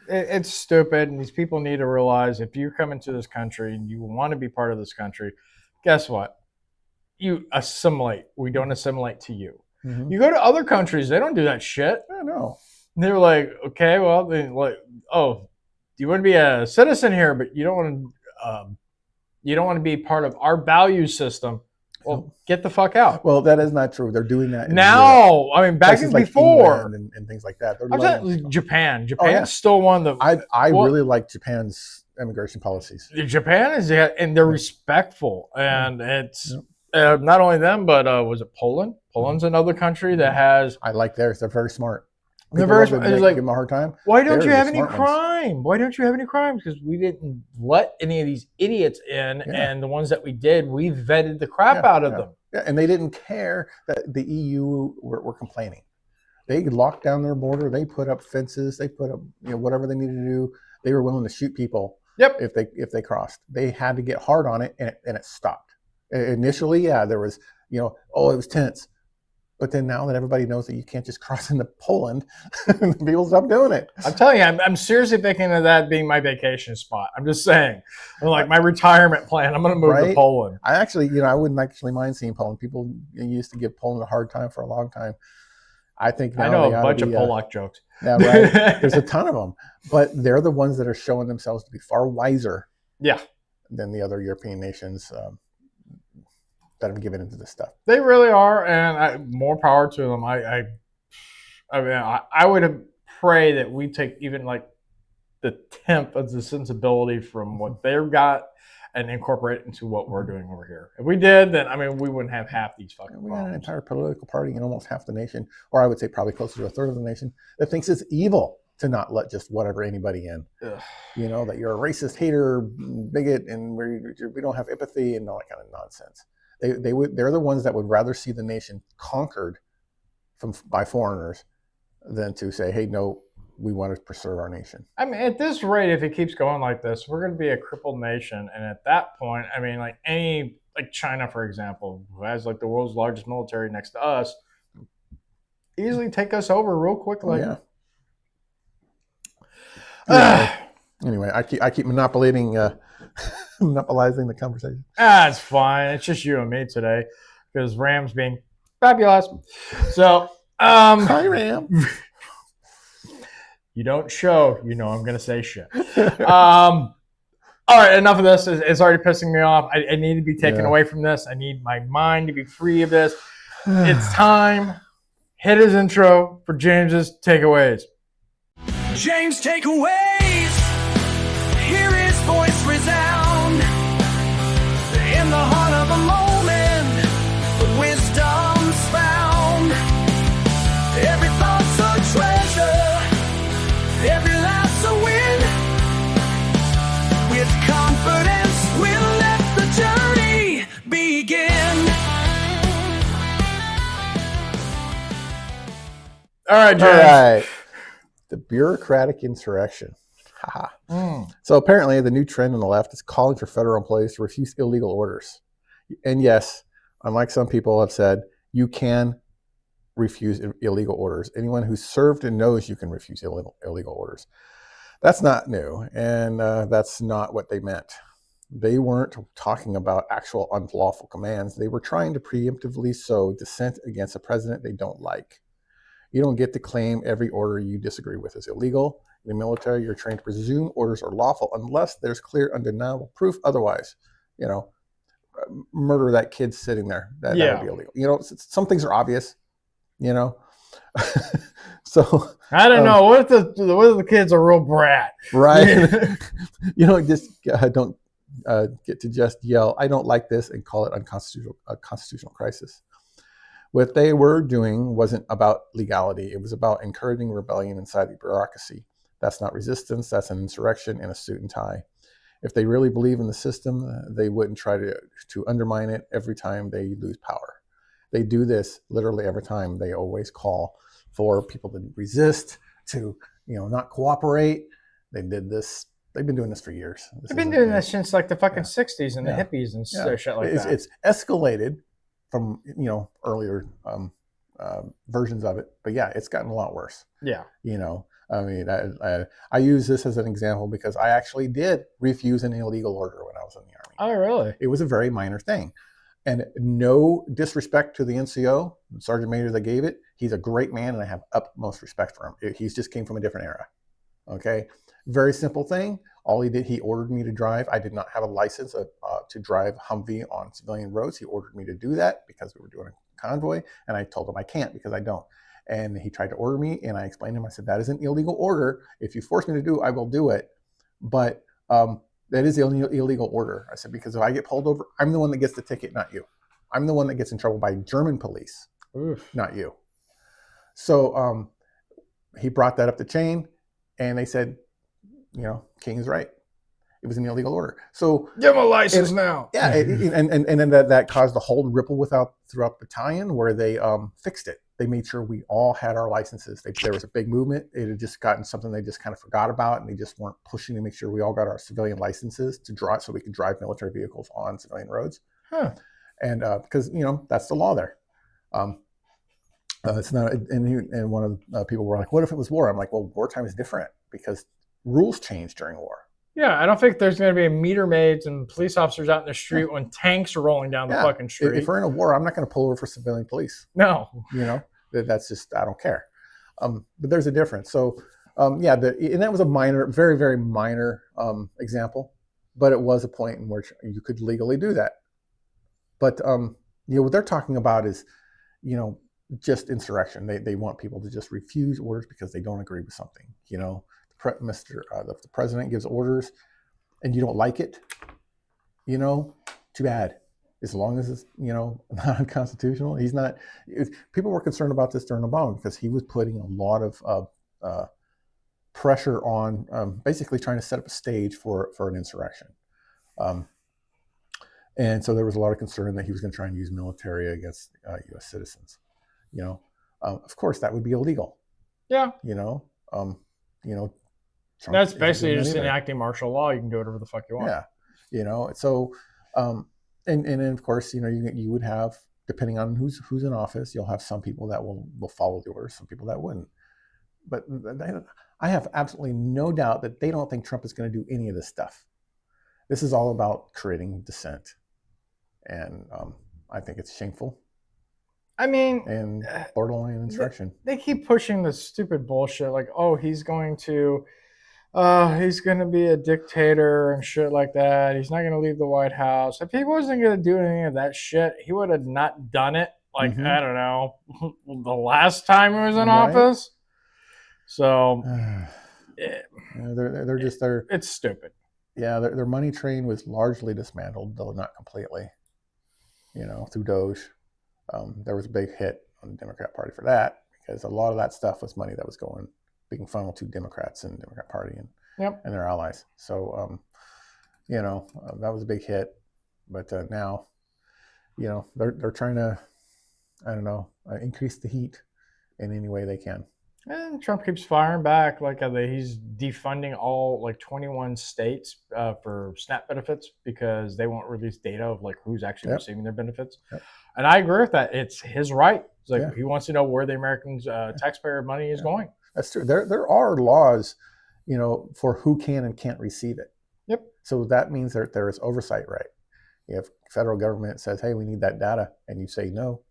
it's stupid. And these people need to realize if you come into this country and you want to be part of this country, guess what? You assimilate. We don't assimilate to you. You go to other countries, they don't do that shit. I know. They're like, okay, well, do you want to be a citizen here, but you don't want to be part of our value system? Well, get the fuck out. Well, that is not true. They're doing that now. I mean, back in before and things like that. Japan. Japan's still one of the. I really like Japan's immigration policies. Japan is, and they're respectful, and it's not only them, but was it Poland? Poland's another country that has. I like theirs. They're very smart. They're very smart. It's like, give them a hard time. Why don't you have any crime? Why don't you have any crimes? Because we didn't let any of these idiots in, and the ones that we did, we vetted the crap out of them. Yeah, and they didn't care that the EU were complaining. They locked down their border. They put up fences. They put up whatever they needed to do. They were willing to shoot people. Yep. If they crossed, they had to get hard on it, and it stopped. Initially, there was it was tense. But then now that everybody knows that you can't just cross into Poland, people stop doing it. I'm telling you, I'm seriously thinking of that being my vacation spot. I'm just saying, like my retirement plan. I'm going to move to Poland. I actually, I wouldn't actually mind seeing Poland. People used to give Poland a hard time for a long time. I think now I know a bunch of Polak jokes. Yeah, right. There's a ton of them, but they're the ones that are showing themselves to be far wiser. Yeah. Than the other European nations. That have given into this stuff. They really are, and more power to them. I would pray that we take even like the tenth of the sensibility from what they've got and incorporate it into what we're doing over here. If we did, then we wouldn't have half these fucking problems. We got an entire political party and almost half the nation, or I would say probably closer to a third of the nation, that thinks it's evil to not let just whatever anybody in. Ugh. That you're a racist, hater, bigot, and we don't have empathy and all that kind of nonsense. They're the ones that would rather see the nation conquered by foreigners than to say, hey, no, we want to preserve our nation. I mean, at this rate, if it keeps going like this, we're going to be a crippled nation. And at that point, like China, for example, who has like the world's largest military next to us, easily take us over real quickly. Anyway, I keep monopolizing the conversation. It's fine. It's just you and me today because Rams being fabulous. So, hi, Ram. You don't show, I'm going to say shit. All right, enough of this. It's already pissing me off. I need to be taken away from this. I need my mind to be free of this. It's time. Hit his intro for James's takeaways. James takeaways. Hear his voice resound in the heart of a moment. Wisdom's found. Every thought's a All right, All James. right. The bureaucratic insurrection. Haha. Mm. So apparently, the new trend on the left is calling for federal employees to refuse illegal orders. And yes, unlike some people have said, you can refuse illegal orders. Anyone who's served and knows you can refuse illegal orders. That's not new, and that's not what they meant. They weren't talking about actual unlawful commands. They were trying to preemptively sow dissent against a president they don't like. You don't get to claim every order you disagree with is illegal. In the military, you're trained to presume orders are lawful unless there's clear, undeniable proof otherwise. You know, murder that kid sitting there. That would be illegal. You know, some things are obvious. You know, so I don't know. What if the kid's a real brat? Right? You don't just don't get to just yell, "I don't like this," and call it a constitutional crisis. What they were doing wasn't about legality. It was about encouraging rebellion inside the bureaucracy. That's not resistance. That's an insurrection in a suit and tie. If they really believe in the system, they wouldn't try to undermine it every time they lose power. They do this literally every time. They always call for people to resist, to not cooperate. They did this. They've been doing this for years. They've been doing this since like the fucking 60s and the hippies and shit like that. It's escalated from earlier versions of it, but yeah, it's gotten a lot worse. Yeah. I mean, I use this as an example because I actually did refuse an illegal order when I was in the Army. Oh, really? It was a very minor thing. And no disrespect to the NCO, Sergeant Major that gave it. He's a great man, and I have utmost respect for him. He just came from a different era. Okay? Very simple thing. All he did, he ordered me to drive. I did not have a license to drive Humvee on civilian roads. He ordered me to do that because we were doing a convoy, and I told him I can't because I don't. And he tried to order me, and I explained to him, I said, that is an illegal order. If you force me to do it, I will do it. But that is the illegal order. I said, because if I get pulled over, I'm the one that gets the ticket, not you. I'm the one that gets in trouble by German police, not you. So he brought that up the chain, and they said, King is right. It was an illegal order. So give him a license now. Yeah, and then that caused a whole ripple throughout the battalion where they fixed it. They made sure we all had our licenses. There was a big movement. It had just gotten something they just kind of forgot about, and they just weren't pushing to make sure we all got our civilian licenses to drive so we could drive military vehicles on civilian roads. And because that's the law there. It's not. And one of the people were like, "What if it was war?" I'm like, "Well, wartime is different because rules change during war." Yeah, I don't think there's going to be meter maids and police officers out in the street when tanks are rolling down the fucking street. If we're in a war, I'm not going to pull over for civilian police. No. That's just, I don't care. But there's a difference. So, and that was a minor, very, very minor example, but it was a point in which you could legally do that. But, what they're talking about is, just insurrection. They want people to just refuse orders because they don't agree with something, the president gives orders and you don't like it, too bad. As long as it's, not unconstitutional. He's not, people were concerned about this during Obama because he was putting a lot of pressure on basically trying to set up a stage for an insurrection. And so there was a lot of concern that he was going to try and use military against U.S. citizens. Of course, that would be illegal. Yeah. Trump that's basically just enacting martial law. You can do whatever the fuck you want. Yeah. So, and then of course, you would have, depending on who's in office, you'll have some people that will follow the orders, some people that wouldn't. But I have absolutely no doubt that they don't think Trump is going to do any of this stuff. This is all about creating dissent. And I think it's shameful. I mean, and borderline insurrection. They keep pushing this stupid bullshit like, oh, he's going to be a dictator and shit like that. He's not going to leave the White House. If he wasn't going to do any of that shit, he would have not done it. Like, I don't know, the last time he was in office. So it's stupid. Yeah, their money train was largely dismantled, though not completely. Through Doge. There was a big hit on the Democrat Party for that because a lot of that stuff was money that was being funneled to Democrats and the Democrat Party and their allies. So, that was a big hit. But now, they're trying to, I don't know, increase the heat in any way they can. And Trump keeps firing back, like he's defunding all like 21 states for SNAP benefits because they won't release data of like who's actually Yep. receiving their benefits. Yep. And I agree with that. It's his right. It's like Yeah. he wants to know where the Americans' taxpayer money is going. That's true. There are laws, for who can and can't receive it. Yep. So that means that there is oversight, right? If federal government says, "Hey, we need that data," and you say no,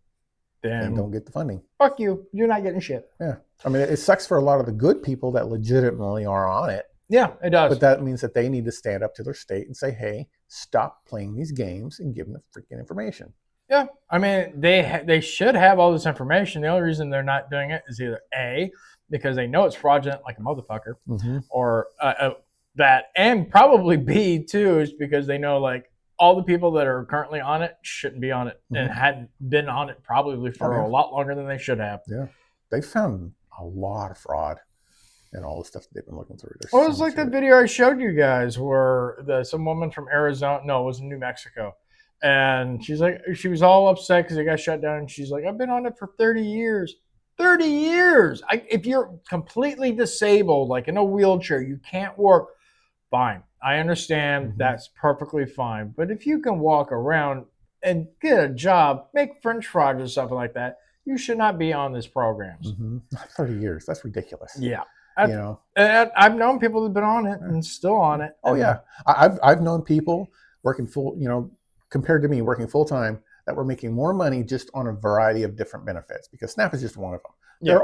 then don't get the funding. Fuck you. You're not getting shit. Yeah. I mean, it sucks for a lot of the good people that legitimately are on it. Yeah, it does. But that means that they need to stand up to their state and say, "Hey, stop playing these games and give them the freaking information." Yeah, I mean, they should have all this information. The only reason they're not doing it is either A, because they know it's fraudulent like a motherfucker, or that, and probably B, too, is because they know like all the people that are currently on it shouldn't be on it and hadn't been on it probably for a lot longer than they should have. Yeah, they found a lot of fraud and all the stuff that they've been looking through. Well, it was like the video I showed you guys where some woman from Arizona, no, it was in New Mexico. And she's like, she was all upset because it got shut down. And she's like, I've been on it for 30 years. 30 years. If you're completely disabled, like in a wheelchair, you can't work, fine. I understand that's perfectly fine. But if you can walk around and get a job, make French fries or something like that, you should not be on these programs. 30 years. That's ridiculous. Yeah. And I've known people that've been on it and still on it. Oh, yeah. I've known people working compared to me working full time that were making more money just on a variety of different benefits, because SNAP is just one of them. Yeah.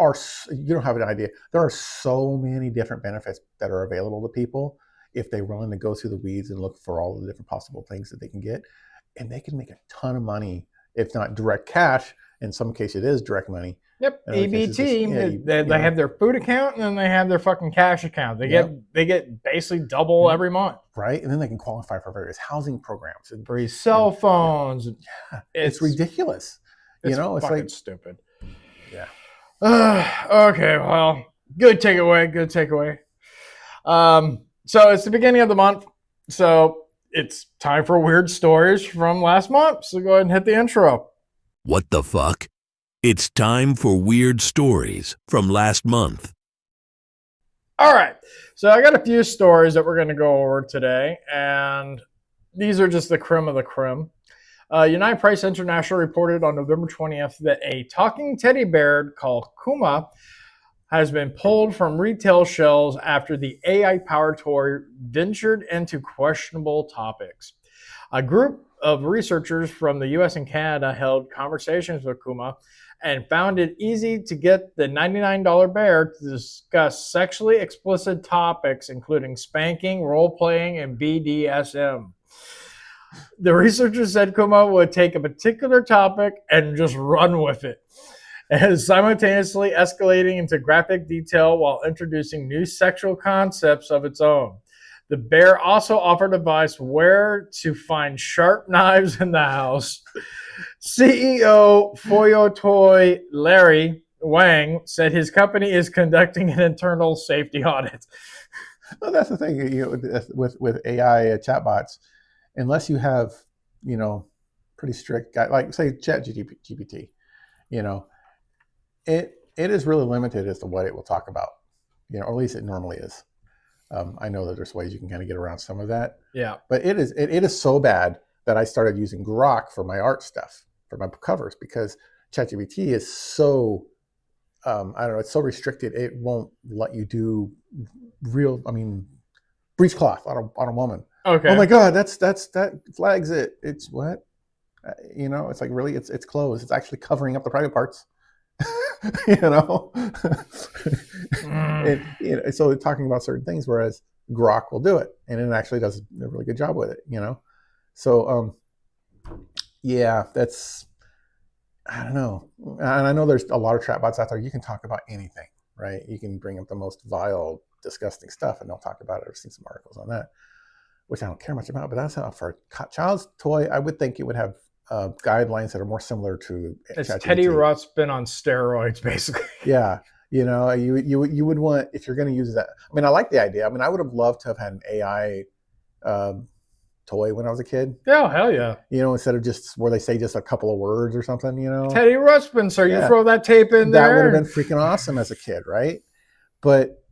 You don't have an idea. There are so many different benefits that are available to people if they're willing to go through the weeds and look for all the different possible things that they can get. And they can make a ton of money, if not direct cash. In some cases, it is direct money. Yep, EBT. They have their food account and then they have their fucking cash account. They get basically double every month, right? And then they can qualify for various housing programs and free cell phones. Yeah, it's ridiculous. It's fucking like stupid. Yeah. Okay, well, good takeaway. So it's the beginning of the month, so it's time for weird stories from last month. So go ahead and hit the intro. What the fuck? It's time for weird stories from last month. All right. So I got a few stories that we're going to go over today, and these are just the creme of the creme. United Press International reported on November 20th that a talking teddy bear called Kuma has been pulled from retail shelves after the AI-powered toy ventured into questionable topics. A group of researchers from the US and Canada held conversations with Kuma and found it easy to get the $99 bear to discuss sexually explicit topics, including spanking, role-playing, and BDSM. The researchers said Kuma would take a particular topic and just run with it, and simultaneously escalating into graphic detail while introducing new sexual concepts of its own. The bear also offered advice where to find sharp knives in the house. CEO Foyo Toy Larry Wang said his company is conducting an internal safety audit. Well, that's the thing, with AI chatbots, unless you have, pretty strict like say ChatGPT, it is really limited as to what it will talk about, or at least it normally is. I know that there's ways you can kind of get around some of that. Yeah. But it is so bad that I started using Grok for my art stuff, for my covers, because ChatGPT is so, it's so restricted. It won't let you do breechcloth on a woman. Okay. Oh my God, that flags it. It's what? It's like, really, it's closed. It's actually covering up the private parts. So talking about certain things, whereas Grok will do it, and it actually does a really good job with it. So that's, I don't know, and I know there's a lot of chatbots out there. You can talk about anything, right? You can bring up the most vile, disgusting stuff, and they'll talk about it. I've seen some articles on that, which I don't care much about. But that's not for a child's toy. I would think it would have guidelines that are more similar to it's Teddy Ruxpin on steroids, basically. Yeah, you would want, if you're going to use that. I mean, I like the idea. I mean, I would have loved to have had an AI toy when I was a kid. Oh, hell yeah. Instead of just where they say just a couple of words or something, Teddy Ruxpin, so you throw that tape in there. That would have been freaking awesome as a kid, right? But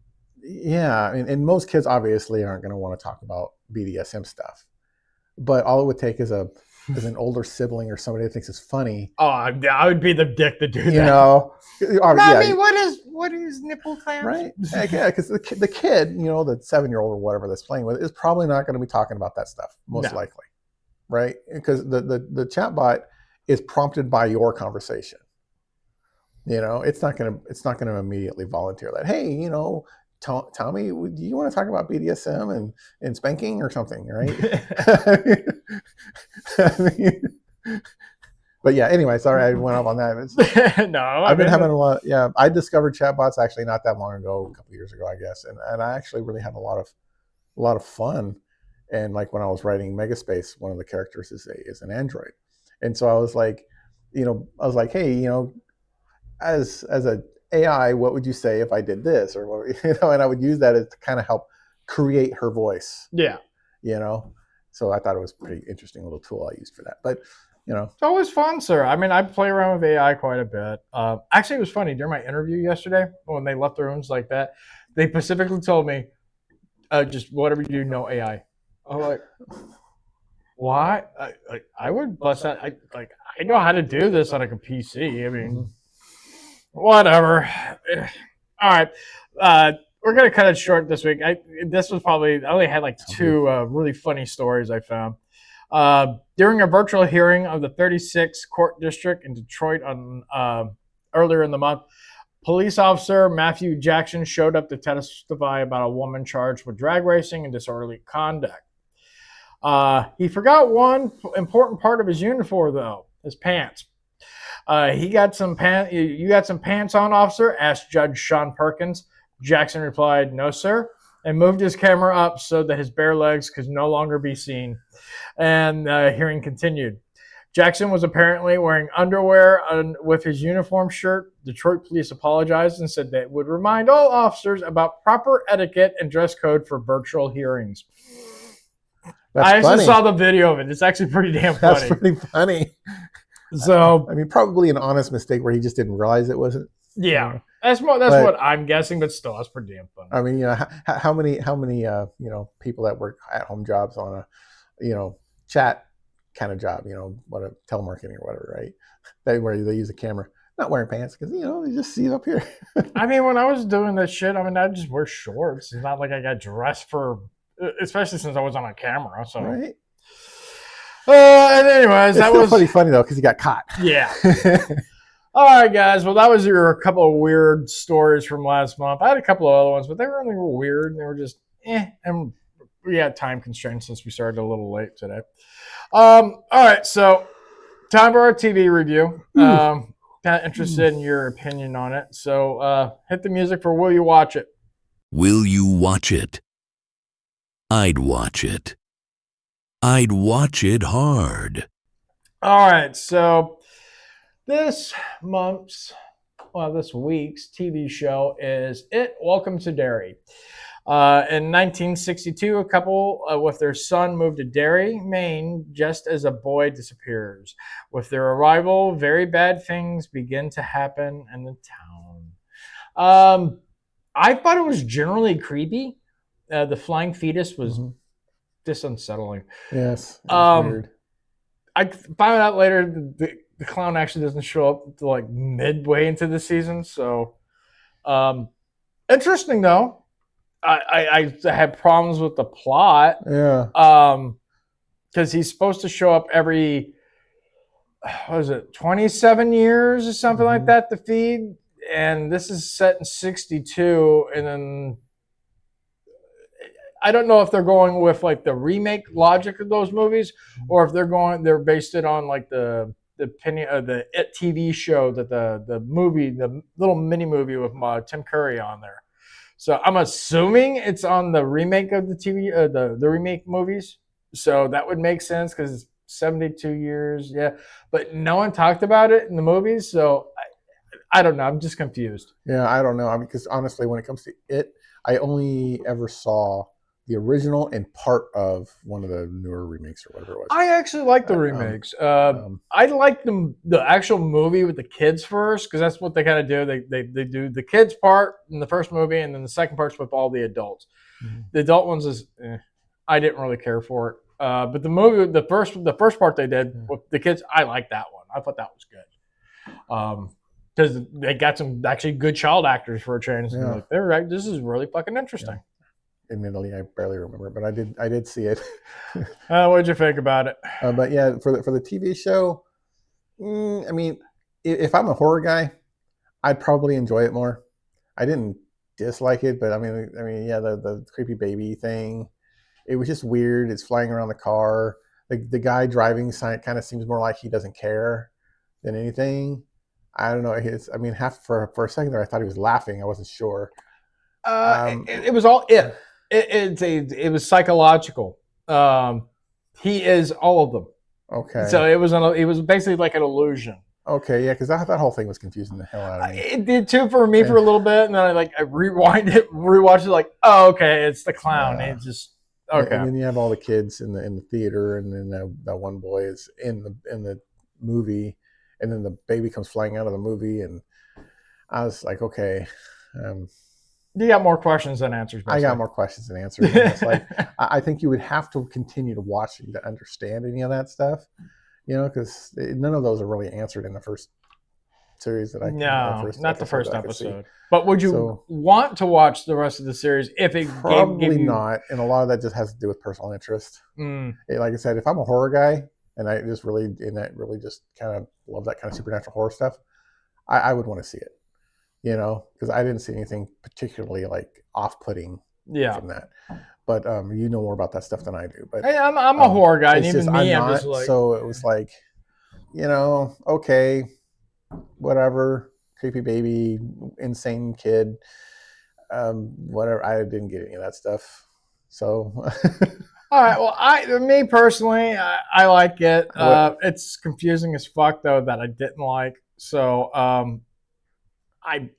yeah, and most kids obviously aren't going to want to talk about BDSM stuff. But all it would take is an older sibling or somebody that thinks it's funny. Oh, I would be the dick to do that. Mommy, what is nipple clamps? Right? Yeah, because the kid, the 7-year-old or whatever that's playing with it is probably not going to be talking about that stuff, most likely, right? Because the chatbot is prompted by your conversation. It's not going to immediately volunteer that. Hey, Tommy, do you want to talk about BDSM and spanking or something, right? But yeah, anyway, sorry I went off on that. No, I've been having a lot. Yeah, I discovered chatbots actually not that long ago, a couple years ago, I guess, and I actually really had a lot of fun. And like when I was writing Megaspace, one of the characters is an android, and so I was like, hey, as a AI, what would you say if I did this, or what, and I would use that to kind of help create her voice. Yeah. So I thought it was a pretty interesting little tool I used for that, but. It's always fun, sir. I mean, I play around with AI quite a bit. Actually, it was funny during my interview yesterday when they left the rooms like that. They specifically told me, just whatever you do, no AI. I'm like, why? I would bust that. I know how to do this on a PC. I mean, whatever. All right. We're gonna cut it short this week. I only had like 2 really funny stories I found. During a virtual hearing of the 36th Court District in Detroit on earlier in the month, police officer Matthew Jackson showed up to testify about a woman charged with drag racing and disorderly conduct. He forgot one important part of his uniform, though, his pants. You got some pants on, officer? Asked Judge Sean Perkins. Jackson replied, no, sir, and moved his camera up so that his bare legs could no longer be seen. And hearing continued. Jackson was apparently wearing underwear with his uniform shirt. Detroit police apologized and said they would remind all officers about proper etiquette and dress code for virtual hearings. I actually saw the video of it. It's actually pretty damn funny. That's pretty funny. So, I mean, probably an honest mistake where he just didn't realize it wasn't. Yeah, that's what I'm guessing, but still, that's pretty damn funny. I mean, how many people that work at home jobs on a chat kind of job, what a telemarketing or whatever, right? Where they use a camera, not wearing pants because you just see it up here. I mean, when I was doing this shit, I mean, I just wear shorts. It's not like I got dressed for, especially since I was on a camera. So, right. And anyways, that was pretty funny though because he got caught. Yeah. All right, guys. Well, that was a couple of weird stories from last month. I had a couple of other ones, but they were really weird. And they were just and we had time constraints since we started a little late today. All right, so time for our TV review. Kind of interested in your opinion on it. So hit the music for Will You Watch It? Will you watch it? I'd watch it. I'd watch it hard. All right, so this week's TV show is It, Welcome to Derry. In 1962, a couple with their son moved to Derry, Maine, just as a boy disappears. With their arrival, very bad things begin to happen in the town. I thought it was generally creepy. The flying fetus was just unsettling. Yes, weird. I found out later the clown actually doesn't show up until like midway into the season. So, interesting though. I had problems with the plot. Yeah. Because he's supposed to show up every, 27 years or something like that to feed. And this is set in 62. And then I don't know if they're going with like the remake logic of those movies or if they're based it on like the It TV show that the little mini movie with Tim Curry on there. So I'm assuming it's on the remake of the TV, the remake movies. So that would make sense because it's 72 years. Yeah. But no one talked about it in the movies. So I don't know. I'm just confused. Yeah, I don't know. I mean, because honestly, when it comes to It, I only ever saw the original and part of one of the newer remakes or whatever it was. I actually like the remakes. I like the actual movie with the kids first because that's what they kind of do. They do the kids part in the first movie, and then the second part's with all the adults. Mm-hmm. The adult ones is I didn't really care for it. But the movie, the first part they did with the kids, I liked that one. I thought that was good. Because they got some actually good child actors for a change. Yeah. Like, they're right. This is really fucking interesting. Yeah. Admittedly, I barely remember, but I did see it. What did you think about it? But yeah, for the TV show, I mean, if I'm a horror guy, I'd probably enjoy it more. I didn't dislike it, but I mean, yeah, the creepy baby thing, it was just weird. It's flying around the car. The guy driving kind of seems more like he doesn't care than anything. I don't know. For a second there, I thought he was laughing. I wasn't sure. It was all it. It was psychological. He is all of them. Okay. So it was basically like an illusion. Okay, yeah, because that whole thing was confusing the hell out of me. It did too for me for a little bit, and then I rewatched it, like, oh, okay, it's the clown. It's just okay. And then you have all the kids in the theater, and then that one boy is in the movie, and then the baby comes flying out of the movie, and I was like, okay. You got more questions than answers. Basically. I got more questions than answers. It's like I think you would have to continue to watch to understand any of that stuff, because none of those are really answered in the first series that I. No, not the first episode. But would you want to watch the rest of the series if it probably gave you... not? And a lot of that just has to do with personal interest. Mm. Like I said, if I'm a horror guy and I just really just kind of love that kind of supernatural horror stuff, I would want to see it. Because I didn't see anything particularly like off-putting from that. But you know more about that stuff than I do. But hey, I'm a horror guy, and even me, I'm just like... So it was like, okay, whatever, creepy baby, insane kid, whatever. I didn't get any of that stuff. So... All right. Well, me personally, I like it. It's confusing as fuck, though, that I didn't like. So...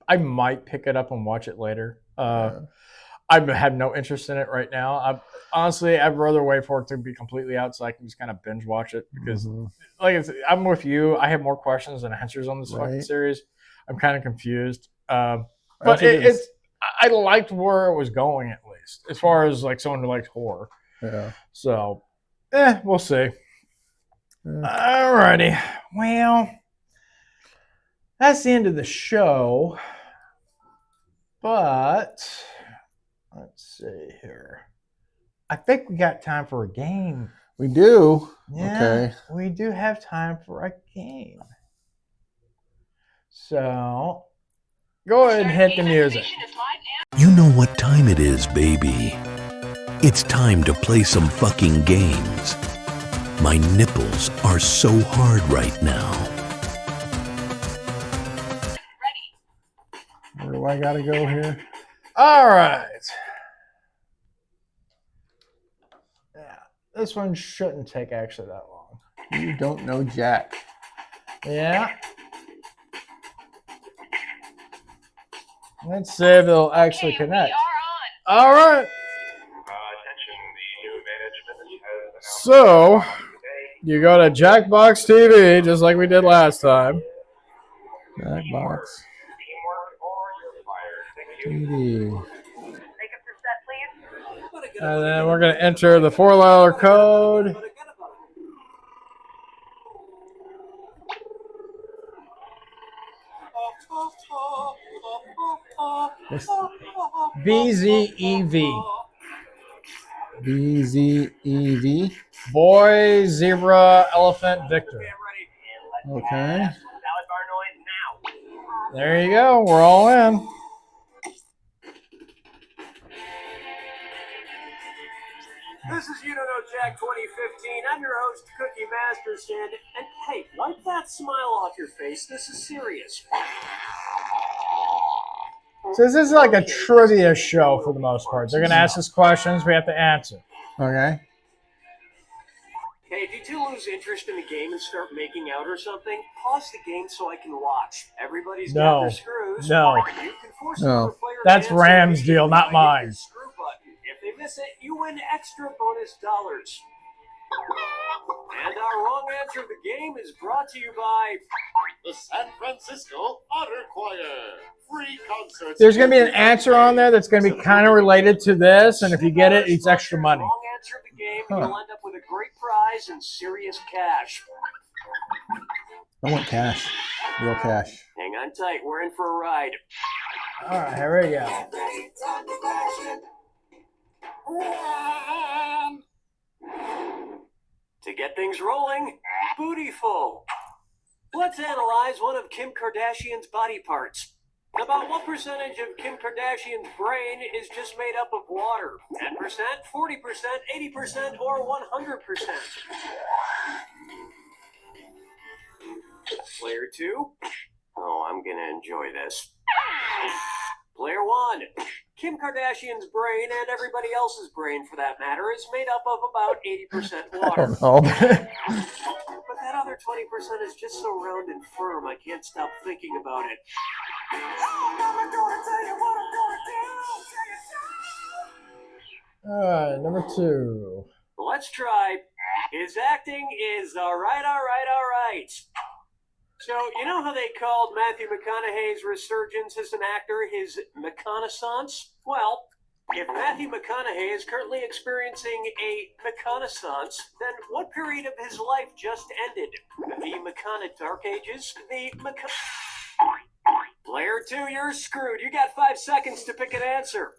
I might pick it up and watch it later. I have no interest in it right now. Honestly, I'd rather wait for it to be completely out so I can just kind of binge watch it because, I'm with you. I have more questions than answers on this fucking series. I'm kind of confused. But I liked where it was going, at least, as far as like someone who likes horror. Yeah. So, we'll see. All righty. Well, that's the end of the show. But let's see here. I think we got time for a game. We do? Yeah, okay. We do have time for a game. So, go ahead and hit the music. You know what time it is, baby. It's time to play some fucking games. My nipples are so hard right now. Where do I gotta go here? All right. Yeah, this one shouldn't take actually that long. You don't know Jack. Yeah. Let's see if it'll actually connect. All right. So, you go to Jackbox TV, just like we did last time. Jackbox TV. And then we're going to enter the 4-letter code. BZEV. BZEV. Boy, Zebra, Elephant, Victor. Okay. There you go. We're all in. This is You Don't Know Jack 2015. I'm your host, Cookie Masterson. And hey, wipe that smile off your face. This is serious. So this is like a trivia show for the most part. They're going to ask us questions. We have to answer. Okay. Hey, if you do lose interest in the game and start making out or something, pause the game so I can watch. Everybody's got their screws. No. You can force another player to That's answer Ram's deal, not mine. screw button. If they miss it, you win. extra bonus dollars. And our wrong answer of the game is brought to you by the San Francisco Honor Choir. Free concerts. There's going to be an answer on there that's going to be kind of related to this, and if you get it, it's extra money. wrong answer of the game, and you'll end up with a great prize and serious cash. I want cash. Real cash. Hang on tight, we're in for a ride. All right, here we go. To get things rolling, Bootyful. Let's analyze one of Kim Kardashian's body parts. About what percentage of Kim Kardashian's brain is just made up of water? 10%, 40%, 80%, or 100%? Player 2. Oh, I'm gonna enjoy this. Player 1. Kim Kardashian's brain, and everybody else's brain for that matter, is made up of about 80% water. I don't know. But that other 20% is just so round and firm, I can't stop thinking about it. All right, number 2. Let's try. His acting is all right. So, you know how they called Matthew McConaughey's resurgence as an actor his McConaissance? Well, if Matthew McConaughey is currently experiencing a McConaissance, then what period of his life just ended? The McCona Dark Ages? The Player 2, you're screwed. You got 5 seconds to pick an answer.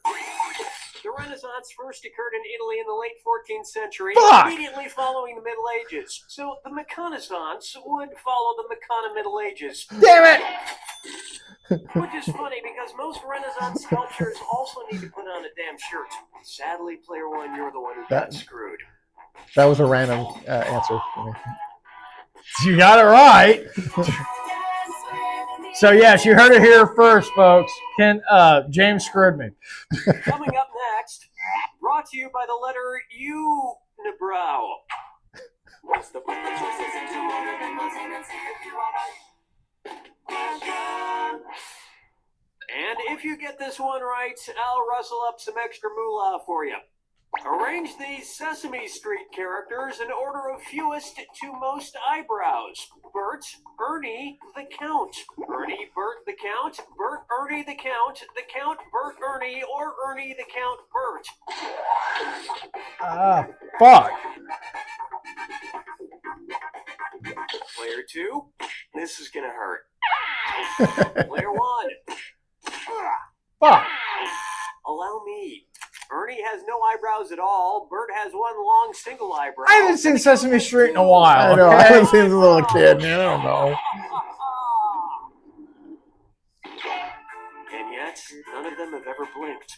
The Renaissance first occurred in Italy in the late 14th century, immediately following the Middle Ages. So the McConaissance would follow the McCona Middle Ages. Damn it! Which is funny because most Renaissance sculptures also need to put on a damn shirt. Sadly, Player 1, you're the one who got screwed. That was a random answer for me. You got it right. So yes, you heard it here first, folks. James screwed me. Coming up next, brought to you by the letter U, Unibrow. And if you get this one right, I'll rustle up some extra moolah for you. Arrange these Sesame Street characters in order of fewest to most eyebrows. Bert, Ernie, the Count. Ernie, Bert, the Count. Bert, Ernie, the Count. The Count, Bert, Ernie, or Ernie, the Count, Bert. Fuck. Player 2, this is gonna hurt. Player 1. Fuck. Allow me. Ernie has no eyebrows at all. Bert has one long single eyebrow. I haven't seen Sesame Street in a while. I know. Okay? I haven't seen as a little kid, man. I don't know. And yet, none of them have ever blinked.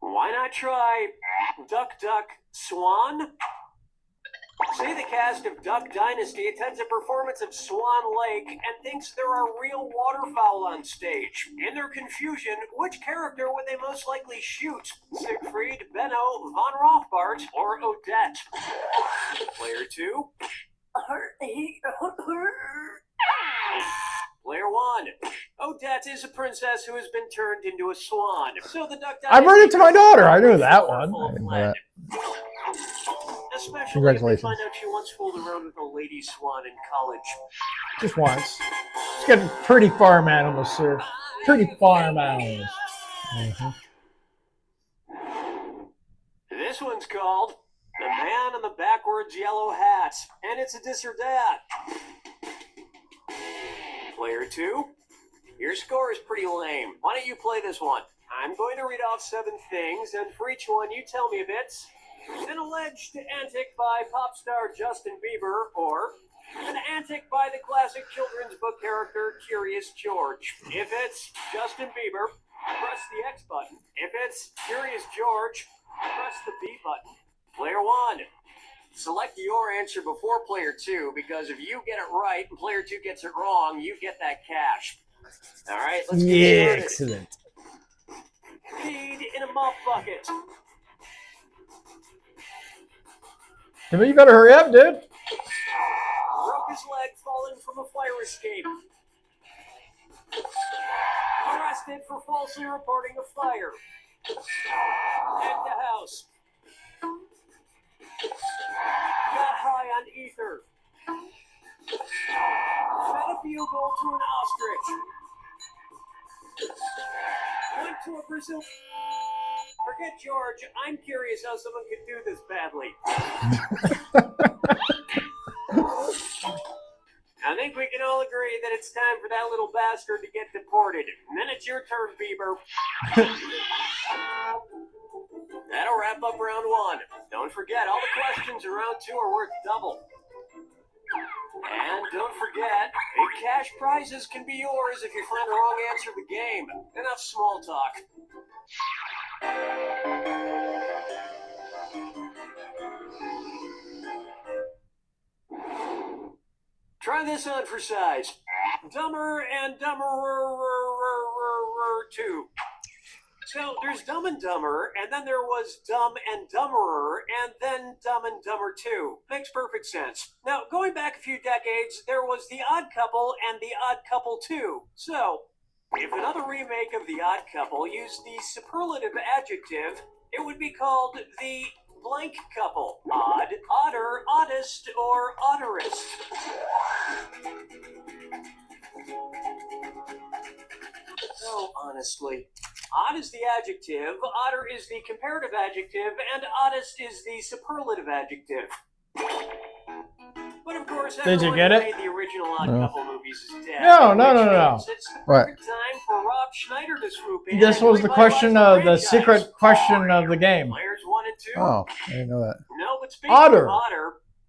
Why not try Duck, Duck, Swan? Say the cast of Duck Dynasty attends a performance of Swan Lake and thinks there are real waterfowl on stage. In their confusion, which character would they most likely shoot? Siegfried, Benno, Von Rothbart, or Odette? Player 2. Player 1. Odette is a princess who has been turned into a swan. So the Duck Dynasty. I read it to my daughter. I knew that one. I didn't know that. Especially Congratulations. if you find out she once fooled around with a lady swan in college. Just once. It's getting pretty farm animals, sir. Pretty farm animals. This one's called The Man in the Backwards Yellow Hat, and it's a this or that. Player 2, your score is pretty lame. Why don't you play this one? I'm going to read off 7 things, and for each one you tell me if it's an alleged antic by pop star Justin Bieber, or an antic by the classic children's book character Curious George. If it's Justin Bieber, press the X button. If it's Curious George, press the B button. Player 1, select your answer before Player 2, because if you get it right and Player 2 gets it wrong, you get that cash. All right, let's get started. Excellent. Feed in a mop bucket. You better hurry up, dude. Broke his leg falling from a fire escape. Arrested for falsely reporting a fire. At the house. Got high on ether. Fed a bugle to an ostrich. Went to a Brazil. Forget George. I'm curious how someone could do this badly. I think we can all agree that it's time for that little bastard to get deported. And then it's your turn, Bieber. That'll wrap up round one. Don't forget, all the questions in round two are worth double. And don't forget, big cash prizes can be yours if you find the wrong answer to the game. Enough small talk. Try this on for size. Dumber and Dumberer 2. So there's Dumb and Dumber, and then there was Dumb and Dumberer, and then Dumb and Dumber 2. Makes perfect sense. Now, going back a few decades, there was The Odd Couple and The Odd Couple 2. So, if another remake of The Odd Couple used the superlative adjective, it would be called The Blank Couple. Odd, odder, oddest, or odderest. Oh, honestly. Odd is the adjective, odder is the comparative adjective, and oddest is the superlative adjective. But of course, Did you get it? the original Odd Couple movies is dead. No. It's the perfect time for Rob Schneider to swoop in. This was the question of the secret question of the game. Players 1 and 2. Oh, I didn't know that. No, but speaking Otter. of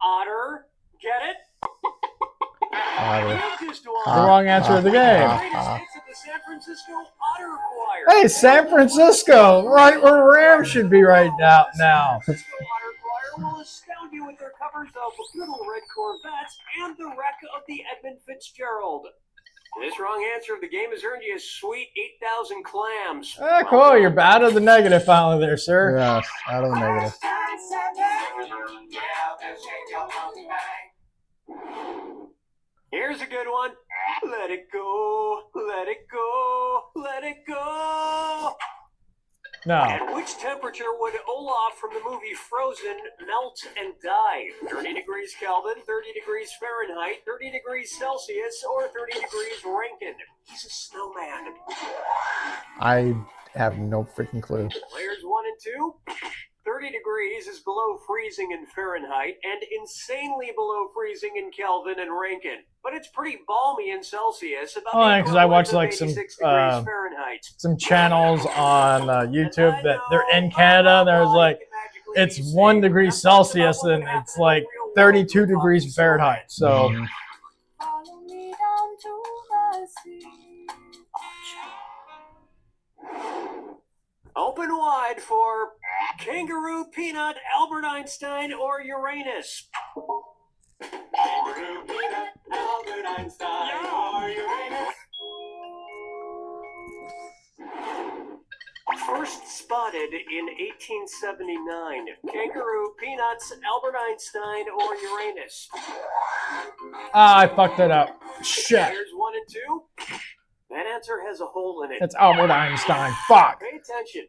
otter, get it? Otter. The wrong answer of the game. San Francisco Otter Choir. Hey, San Francisco, right where Rams should be right now. Francisco Otter Choir will astound you with their covers of Little Red Corvettes and the wreck of the Edmund Fitzgerald. This wrong answer of the game has earned you a sweet 8,000 clams. Ah, cool. You're out of the negative finally there, sir. Yes, out of the negative. Here's a good one. Let it go, let it go, let it go. No. At which temperature would Olaf from the movie Frozen melt and die? 30 degrees Kelvin, 30 degrees Fahrenheit, 30 degrees Celsius, or 30 degrees Rankine? He's a snowman. I have no freaking clue. Players 1 and 2. 30 degrees is below freezing in Fahrenheit and insanely below freezing in Kelvin and Rankine. But it's pretty balmy in Celsius. About Because I watched like 86 degrees Fahrenheit. some channels on YouTube that they're in Canada. There's like it's 1 degree Celsius and it's like 32 degrees Fahrenheit. So Follow me down to the sea. Open wide for Kangaroo, Peanut, Albert Einstein, or Uranus. Kangaroo, Peanut, Albert Einstein, or Uranus. First spotted in 1879. Kangaroo, Peanuts, Albert Einstein, or Uranus. I fucked it up. Shit. Here's 1 and 2. That answer has a hole in it. It's Albert Einstein. Fuck. Pay attention.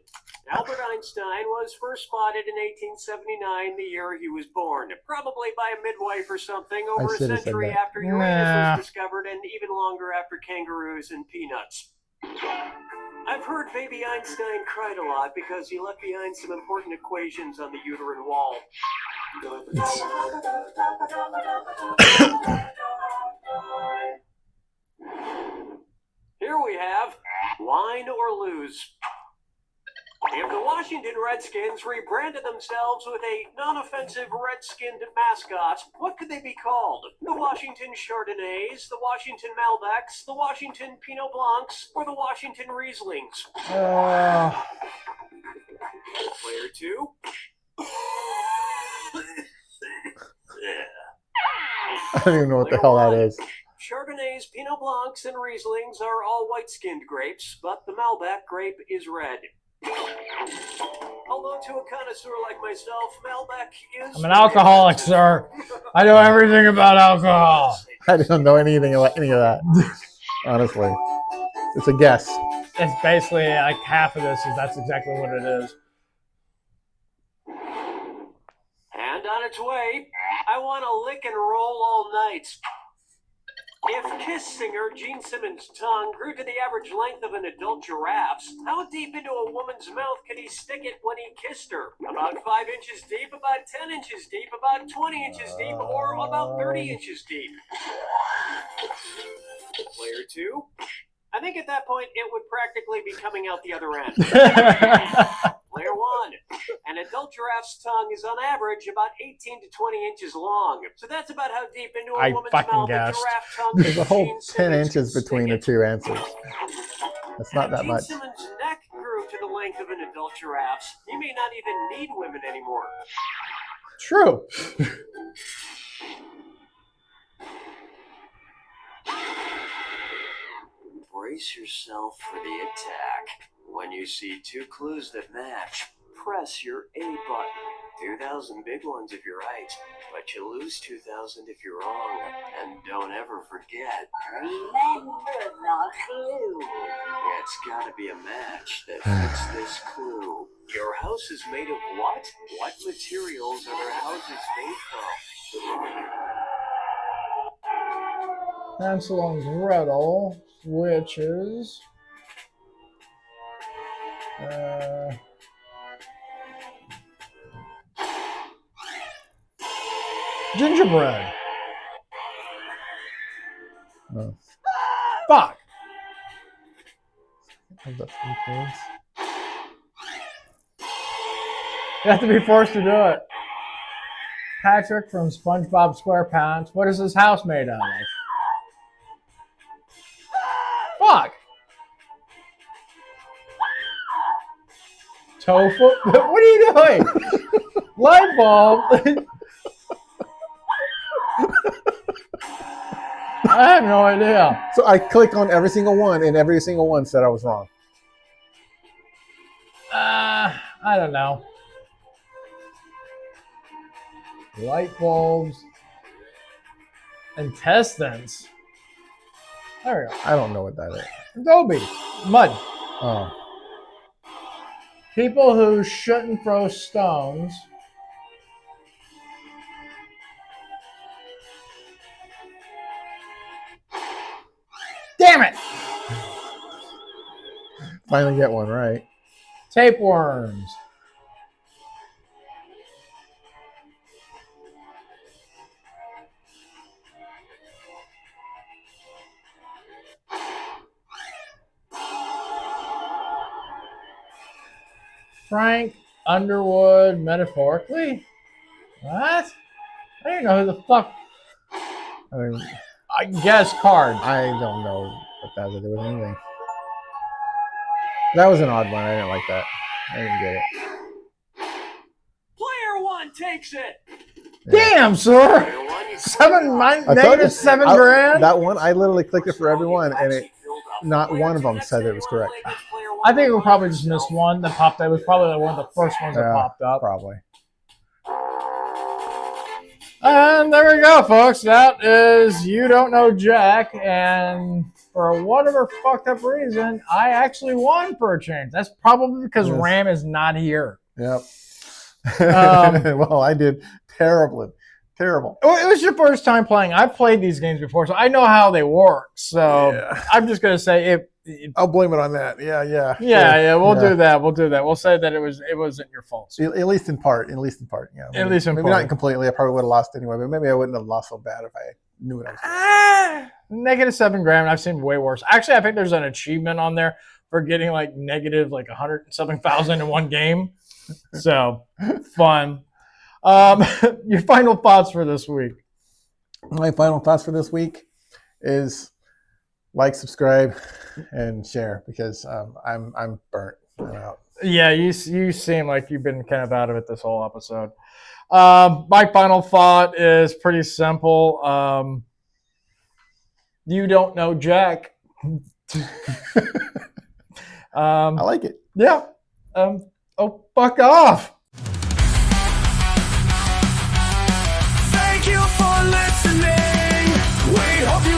Albert Einstein was first spotted in 1879, the year he was born. Probably by a midwife or something, over a century after Uranus was discovered and even longer after kangaroos and peanuts. I've heard baby Einstein cried a lot because he left behind some important equations on the uterine wall. Here we have wine or lose. If the Washington Redskins rebranded themselves with a non-offensive red-skinned mascot, what could they be called? The Washington Chardonnays, the Washington Malbecs, the Washington Pinot Blancs, or the Washington Rieslings? Player 2. I don't even know what the hell that is. Chardonnays, Pinot Blancs, and Rieslings are all white-skinned grapes, but the Malbec grape is red. Although to a connoisseur like myself, Malbec is... I'm an alcoholic, sir. I know everything about alcohol. I don't know anything about any of that. Honestly, it's a guess. It's basically like half of this is that's exactly what it is. And on its way, I want to lick and roll all night. If Kiss singer Gene Simmons' tongue grew to the average length of an adult giraffe's, how deep into a woman's mouth could he stick it when he kissed her? About 5 inches deep, about 10 inches deep, about 20 inches deep, or about 30 inches deep? Player 2? I think at that point it would practically be coming out the other end. Player 1. An adult giraffe's tongue is on average about 18 to 20 inches long. So that's about how deep into a woman's mouth a giraffe tongue There's a whole Gene 10 Simmons inches could between the stick two answers. That's not that Gene much. Simmons' neck grew to the length of an adult giraffe's. He may not even need women anymore. True. Brace yourself for the attack. When you see 2 clues that match, press your A button. 2,000 big ones if you're right, but you lose 2,000 if you're wrong. And don't ever forget, remember the clue. It's gotta be a match that fits this clue. Your house is made of what? What materials are their houses made from? Hansel and Gretel, which is gingerbread. Oh. Fuck. Of the 3 things. You have to be forced to do it. Patrick from SpongeBob SquarePants. What is his house made out of? Fuck. Tofu? What are you doing? Light bulb. I have no idea. So I clicked on every single one, and every single one said I was wrong. I don't know. Light bulbs. Intestines. There we go. I don't know what that is. Adobe. Mud. Oh. People who shouldn't throw stones. Damn it! Finally get one right. Tapeworms. Frank Underwood, metaphorically? What? I don't know who the fuck. I guess cards. I don't know what that has to do with anything. That was an odd one. I didn't like that. I didn't get it. Player 1 takes it. Damn, sir. Negative seven grand. That one, I literally clicked it for everyone, and not one of them said it was correct. I think we probably just missed one that popped up. It was probably one of the first ones that popped up. Probably. And there we go, folks. That is You Don't Know Jack. And for whatever fucked up reason, I actually won for a change. That's probably because Ram is not here. Yep. Well, I did terrible. Terrible. It was your first time playing. I've played these games before, so I know how they work. So I'm just going to say I'll blame it on that. Yeah. We'll do that. We'll say that it wasn't your fault. So. At least in part. Yeah. Maybe, at least in maybe part. Not completely. I probably would have lost anyway, but maybe I wouldn't have lost so bad if I knew what I was doing. Negative 7 grand. I've seen way worse. Actually, I think there's an achievement on there for getting like negative 100,000 in one game. So fun. Your final thoughts for this week? My final thoughts for this week is like, subscribe, and share because I'm burnt. I'm out. Yeah, you seem like you've been kind of out of it this whole episode. My final thought is pretty simple. You don't know Jack. I like it. Yeah. Fuck off. Thank you for listening. We hope you